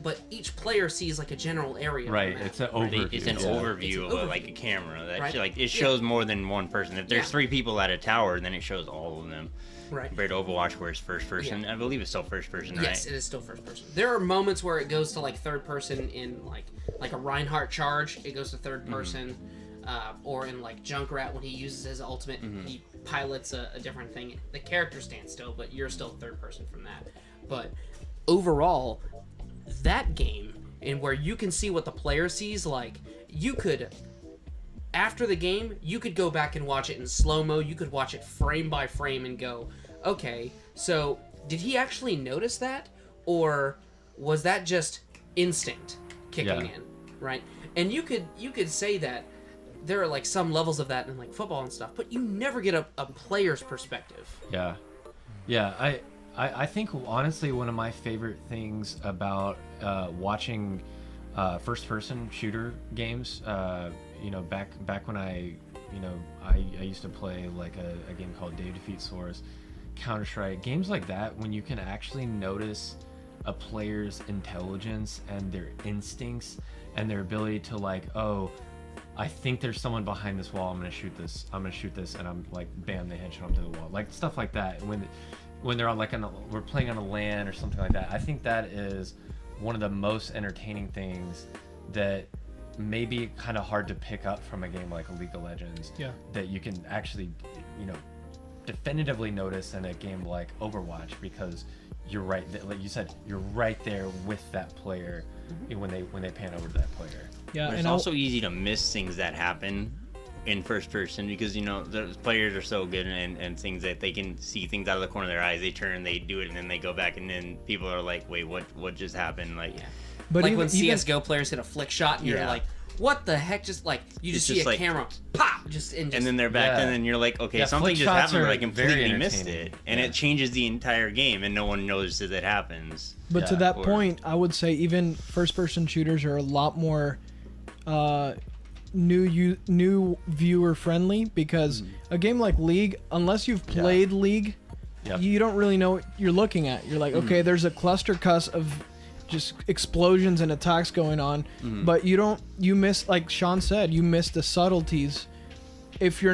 but each player sees like a general area. of the Right, map. it's an overview. It's an yeah. overview It's an of overview. like a camera. That Right. like it shows more than one person. If there's Yeah. 3 people at a tower, then it shows all of them. Right. Compared to Overwatch, where it's first person. I believe it's still first person, right? Yes, it is still first person. There are moments where it goes to like third person in like a Reinhardt charge. It goes to third person, or in like Junkrat when he uses his ultimate, he pilots a different thing. The character stands still, but you're still third person from that. But overall, that game and where you can see what the player sees, like you could. After the game, you could go back and watch it in slow-mo. You could watch it frame by frame and go, okay, so did he actually notice that? Or was that just instinct kicking Yeah. in, right? And you could say that there are like some levels of that in like football and stuff, but you never get a player's perspective. Yeah, yeah. I think honestly one of my favorite things about watching first-person shooter games, you know, back when I used to play like a game called Day of Defeat Source, Counter-Strike, games like that, when you can actually notice a player's intelligence and their instincts and their ability to like, oh, I think there's someone behind this wall. I'm gonna shoot this, and I'm like, bam, they headshot him to the wall, like stuff like that. When they're on like we're playing on a LAN or something like that. I think that is one of the most entertaining things that may be kind of hard to pick up from a game like League of Legends. Yeah. That you can actually, you know, definitively notice in a game like Overwatch, because you're right, like you said, you're right there with that player when they pan over to that player. Yeah, But it's and also easy to miss things that happen in first person because, you know, the players are so good and things that they can see things out of the corner of their eyes. They turn, they do it, and then they go back, and then people are like, wait, what just happened? Like, but like even, when CS:GO players hit a flick shot and you're Yeah. like, what the heck? Just like you just It's see just a like- camera pop, just and then they're back, Yeah. and then you're like, okay, Yeah, something flick just shots happened, are but I completely very missed entertaining. it, and Yeah. it changes the entire game, and no one notices it happens. But to Yeah. that Or- point, I would say even first-person shooters are a lot more new viewer friendly, because a game like League, unless you've played League, Yep. you don't really know what you're looking at. You're like, okay, there's a cluster cuss of just explosions and attacks going on, but you miss, like Sean said, you miss the subtleties. If you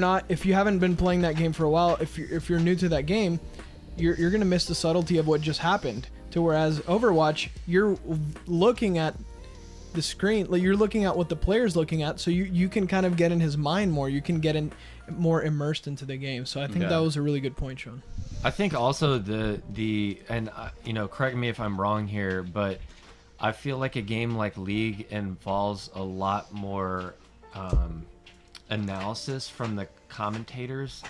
haven't been playing that game for a while, if you're new to that game, you're gonna miss the subtlety of what just happened. To whereas Overwatch, you're looking at the screen, like you're looking at what the player's looking at, so you can kind of get in his mind more. You can get in more immersed into the game. So I think Yeah. that was a really good point, Sean. I think also the and you know, correct me if I'm wrong here, but I feel like a game like League involves a lot more analysis from the commentators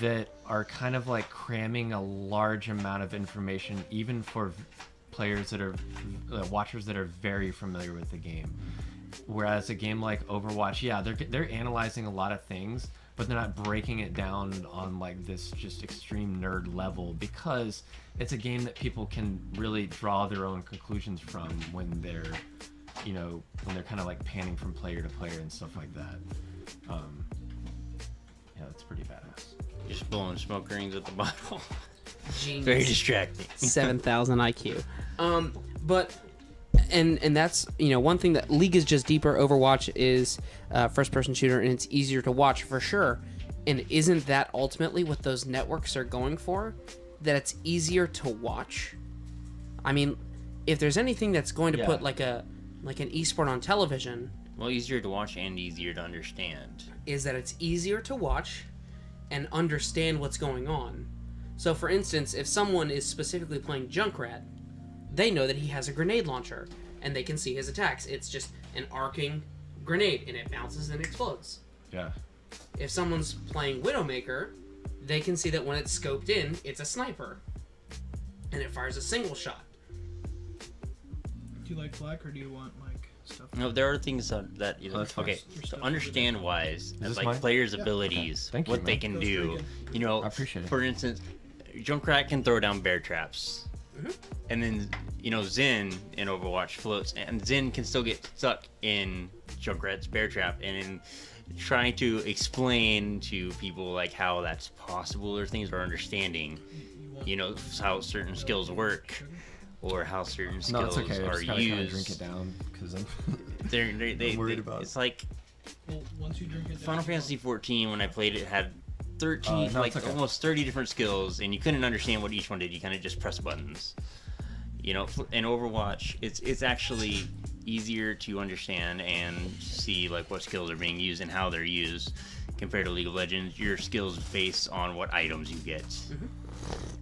that are kind of like cramming a large amount of information, even for players that are watchers that are very familiar with the game. Whereas a game like Overwatch, yeah, they're analyzing a lot of things, but they're not breaking it down on like this just extreme nerd level, because it's a game that people can really draw their own conclusions from when they're kind of like panning from player to player and stuff like that. Yeah, that's pretty badass. Just blowing smoke rings at the bottle. Genius. Very distracting. 7,000 IQ. But and that's, you know, one thing that League is just deeper. Overwatch is first person shooter, and it's easier to watch for sure. And isn't that ultimately what those networks are going for? That it's easier to watch. I mean, if there's anything that's going to Yeah. put like an esport on television, Well, easier to watch and easier to understand. is that it's easier to watch and understand what's going on. So, for instance, if someone is specifically playing Junkrat, they know that he has a grenade launcher, and they can see his attacks. It's just an arcing grenade, and it bounces and explodes. Yeah. If someone's playing Widowmaker, they can see that when it's scoped in, it's a sniper. And it fires a single shot. Do you like black or do you want like stuff? No, there are things that you know, that's fine. okay, to understand wise, this like mine? players' abilities, Thank you, what they man. can That was do. pretty You know, I appreciate it. for instance, Junkrat can throw down bear traps. And then, you know, Zen in Overwatch floats, and Zen can still get stuck in Junkrat's bear trap. And in trying to explain to people like how that's possible or things are understanding, you know, how certain skills work or how certain No, skills it's okay. I are just gotta kind of used. drink it down because I'm They worried about it. It's like Well, once you drink it down, Final Fantasy 14 when I played it had 13 no, like it's okay. almost 30 different skills, and you couldn't understand what each one did. You kind of just press buttons. You know, in Overwatch, it's actually easier to understand and see like what skills are being used and how they're used compared to League of Legends. Your skills based on what items you get.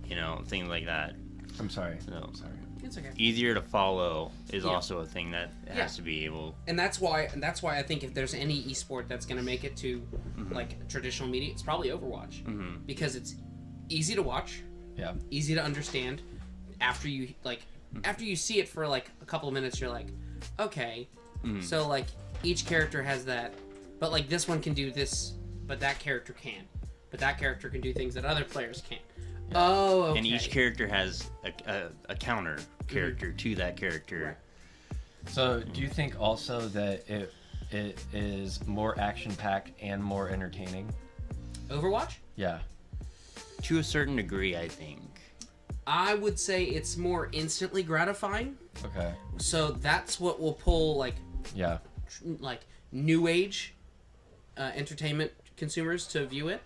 You know, things like that. I'm sorry. So, I'm sorry. It's okay. easier to follow is Yeah. also a thing that has Yeah. to be able. And that's why I think if there's any esport that's going to make it to like traditional media, it's probably Overwatch. Because it's easy to watch, Yeah. easy to understand. After you see it for like a couple of minutes, you're like, okay. So like each character has that, but like this one can do this, but that character can't. But that character can do things that other players can't. Oh, okay. And each character has a counter character to that character. So, do you think also that it is more action-packed and more entertaining? Overwatch? Yeah. To a certain degree, I think. I would say it's more instantly gratifying. Okay. So that's what will pull like Yeah. new age entertainment consumers to view it,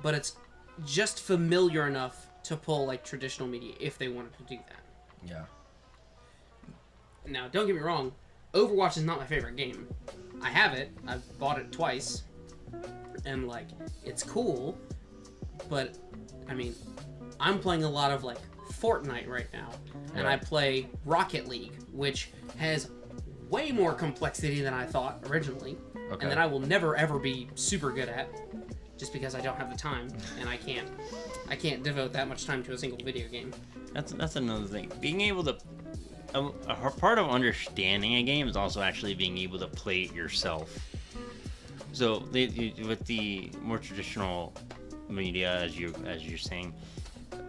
but it's just familiar enough to pull like traditional media if they wanted to do that. Yeah. Now, don't get me wrong, Overwatch is not my favorite game. I have it. I've bought it twice, and like it's cool, but I mean, I'm playing a lot of like Fortnite right now, and I play Rocket League, which has way more complexity than I thought originally, Okay. and that I will never ever be super good at, just because I don't have the time and I can't devote that much time to a single video game. That's another thing. Being able to a part of understanding a game is also actually being able to play it yourself. So with the more traditional media, as you're saying,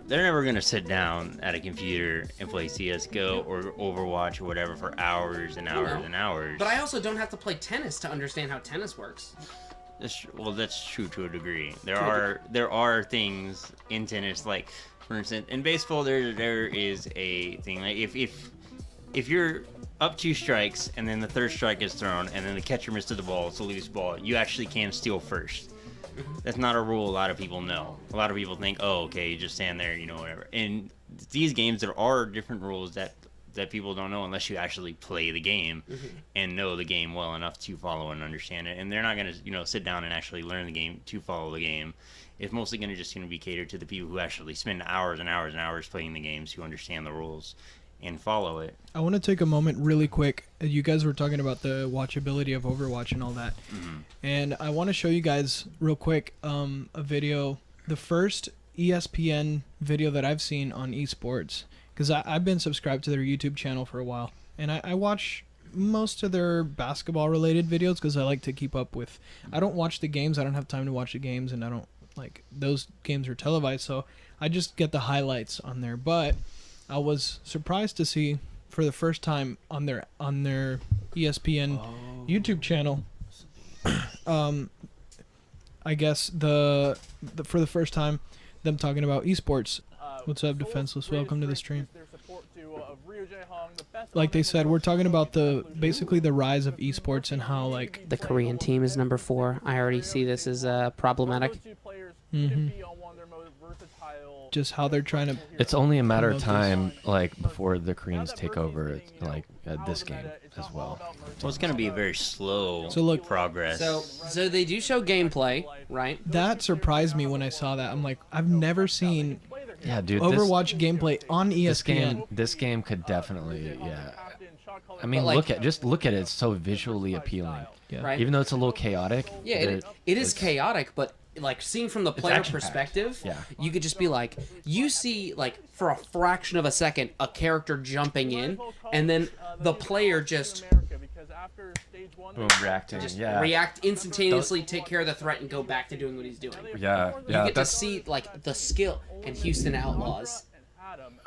they're never gonna sit down at a computer and play CS:GO or Overwatch or whatever for hours and hours and hours. But I also don't have to play tennis to understand how tennis works. That's true to a degree. There are things in tennis, like for instance, in baseball, there is a thing like if you're up 2 strikes and then the third strike is thrown and then the catcher misses the ball, it's a loose ball, you actually can steal first. That's not a rule a lot of people know. A lot of people think, oh, okay, you just stand there, you know, whatever. In these games, there are different rules that people don't know unless you actually play the game and know the game well enough to follow and understand it. And they're not going to, sit down and actually learn the game to follow the game. It's mostly going to be catered to the people who actually spend hours and hours and hours playing the games, who understand the rules and follow it. I want to take a moment really quick. You guys were talking about the watchability of Overwatch and all that. And I want to show you guys real quick a video, the first ESPN video that I've seen on esports. Because I've been subscribed to their YouTube channel for a while. And I watch most of their basketball-related videos because I like to keep up with... I don't watch the games. I don't have time to watch the games. And I don't... those games are televised. So I just get the highlights on there. But I was surprised to see for the first time on their ESPN YouTube channel, I guess for the first time, them talking about esports. What's up, Defenseless? Welcome to the stream. Like they said, we're talking about basically the rise of esports and how The Korean team is number 4. I already see this as problematic. Just how they're trying to... It's only a matter of time, before the Koreans take over, this game as well. Well, it's going to be a very slow progress. So they do show gameplay, right? That surprised me when I saw that. I'm like, I've never seen Yeah, dude. Overwatch gameplay on ESPN. This game could definitely, I mean, But, like- look at it. It's so visually appealing. Yeah. Right. Even though it's a little chaotic. Yeah, it is it's- chaotic, but like seeing from the player action-packed. perspective, Yeah. you could just be like, you see like for a fraction of a second a character jumping in, and then the player just Boom, reacting. yeah. react instantaneously, take care of the threat, and go back to doing what he's doing. Yeah. You Yeah. get to see like the skill in Houston Outlaws.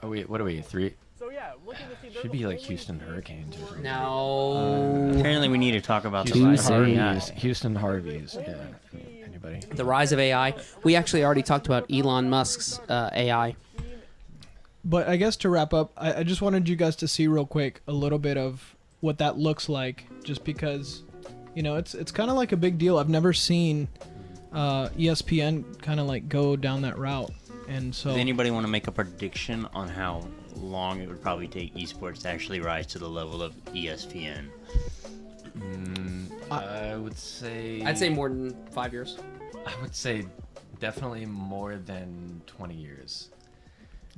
Oh wait, what are we? 3? So yeah, looking to see Should be like Houston Hurricanes or something. No, Apparently, we need to talk about the Too rise of soon. AI. Houston Harveys. Yeah. Anybody? the rise of AI. We actually already talked about Elon Musk's AI. But I guess to wrap up, I just wanted you guys to see real quick a little bit of what that looks like, just because, you know, it's kind of like a big deal. I've never seen ESPN kind of like go down that route, and so Does anybody want to make a prediction on how long it would probably take esports to actually rise to the level of ESPN? I would say. I'd say more than 5 years. I would say definitely more than 20 years.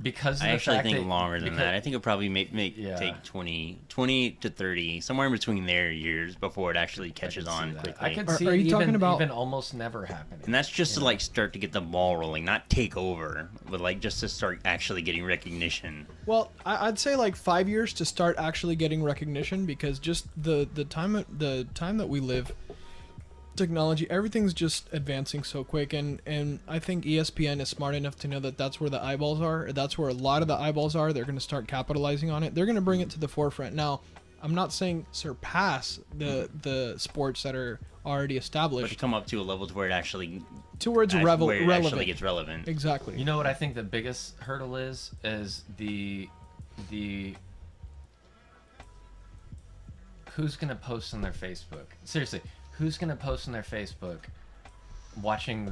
Because of I the actually fact think that- longer than because- that. I think it would probably Yeah. take 20 to 30, somewhere in between there years before it actually I could catches see on that. quickly. I could Are- see are it you talking about- even almost never happening. And that's just to like start to get the ball rolling, not take over, but like just to start actually getting recognition. Well, I'd say like 5 years to start actually getting recognition, because just the time that we live, technology, everything's just advancing so quick, and I think ESPN is smart enough to know that that's where the eyeballs are. That's where a lot of the eyeballs are. They're going to start capitalizing on it. They're going to bring it to the forefront. Now, I'm not saying surpass the sports that are already But to established come up to a level to where it actually towards where it actually relevant. gets relevant. Exactly. You know what I think the biggest hurdle is the who's gonna post on their Facebook? Seriously, who's gonna post on their Facebook watching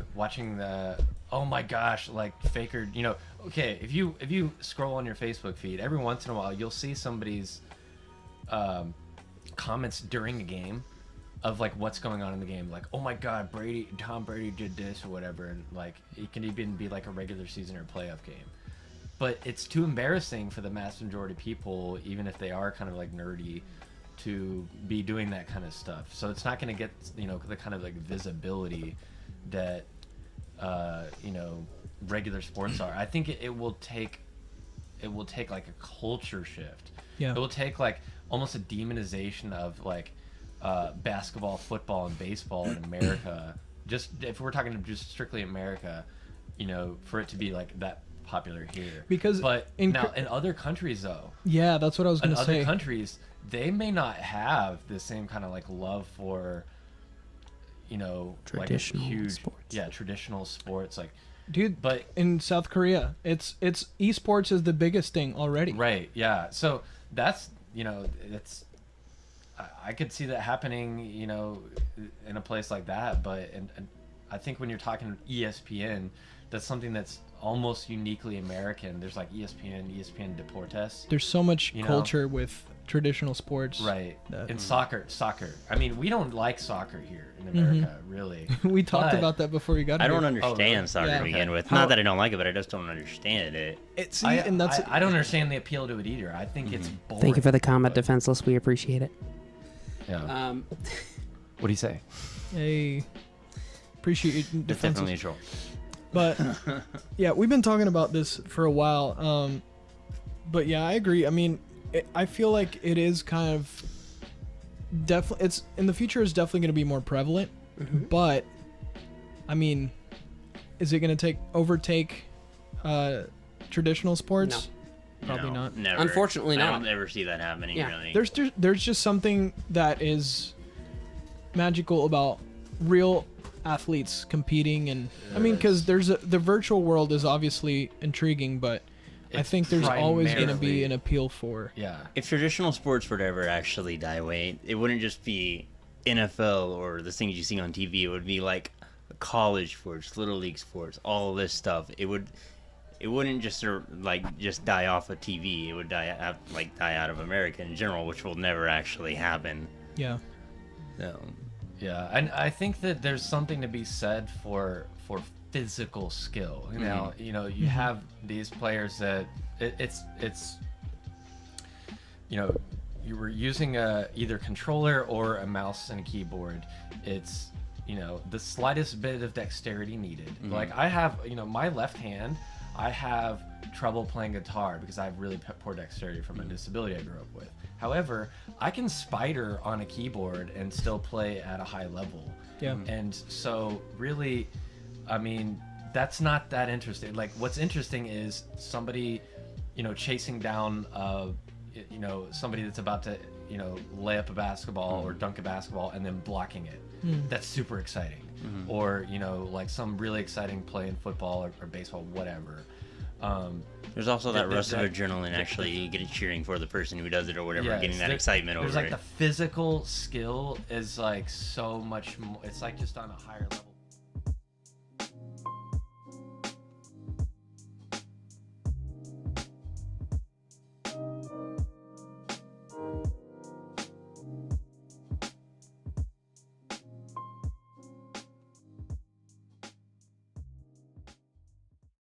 the oh my gosh, like faker, you know, okay, if you scroll on your Facebook feed, every once in a while you'll see somebody's comments during a game of like what's going on in the game, like, oh my god, Tom Brady did this or whatever, and like it can even be like a regular season or playoff game. But it's too embarrassing for the mass majority of people, even if they are kind of like nerdy, to be doing that kind of stuff. So it's not going to get, you know, the kind of like visibility that you know, regular sports are. I think it will take like a culture shift. Yeah. It will take like almost a demonization of like basketball, football, and baseball in America. Just if we're talking just strictly America, you know, for it to be like that popular here. Because but in now in other countries though, Yeah, that's what I was in going to other say. countries, they may not have the same kind of like love for, you know, Traditional like huge, sports. yeah, traditional sports, like, Dude, but in South Korea, it's esports is the biggest thing already. right, yeah. So that's, you know, it's, I could see that happening, you know, in a place like that. But and I think when you're talking ESPN, that's something that's almost uniquely American. There's like ESPN Deportes. There's so much You know? culture with traditional sports. Right. That- And soccer. I mean, we don't like soccer here in America, really. We talked But about that before you got I here. don't understand really? soccer Yeah. to begin with. How- Not that I don't like it, but I just don't understand it. And that's I don't understand the appeal to it either. I think it's boring. Thank you for the comment, Defenseless. We appreciate it. Yeah. What do you say? a appreciate your It's defenses. definitely a troll. But yeah, we've been talking about this for a while. But yeah, I agree. I mean, I feel like it is kind of definitely. It's in the future is definitely going to be more prevalent. But I mean, is it going to overtake traditional sports? Probably No, not. Never. Unfortunately I not. don't ever see that happening, Yeah. really. There's just something that is magical about real athletes competing, and I mean, because the virtual world is obviously intriguing, but I It's think there's always going to be primarily- an appeal for. Yeah. If traditional sports were to ever actually die away, it wouldn't just be NFL or the things you see on TV. It would be like college sports, little league sports, all of this stuff. It wouldn't just just die off of TV. It would die out of America in general, which will never actually happen. Yeah. So, Yeah, and I think that there's something to be said for physical skill. You know, you have these players that it's you know, you were using a either controller or a mouse and a keyboard, it's the slightest bit of dexterity needed. Like I have my left hand, I have trouble playing guitar because I have really poor dexterity from a disability I grew up with. However, I can spider on a keyboard and still play at a high level. Yeah. And so really, I mean, that's not that interesting. Like what's interesting is somebody, chasing down somebody that's about to, lay up a basketball or dunk a basketball and then blocking it. That's super exciting. Or, like some really exciting play in football or baseball, whatever. There's also that rush of adrenaline, actually, you get it cheering for the person who does it or whatever, getting that excitement over it. There's like the physical skill is like so much more, it's like just on a higher level.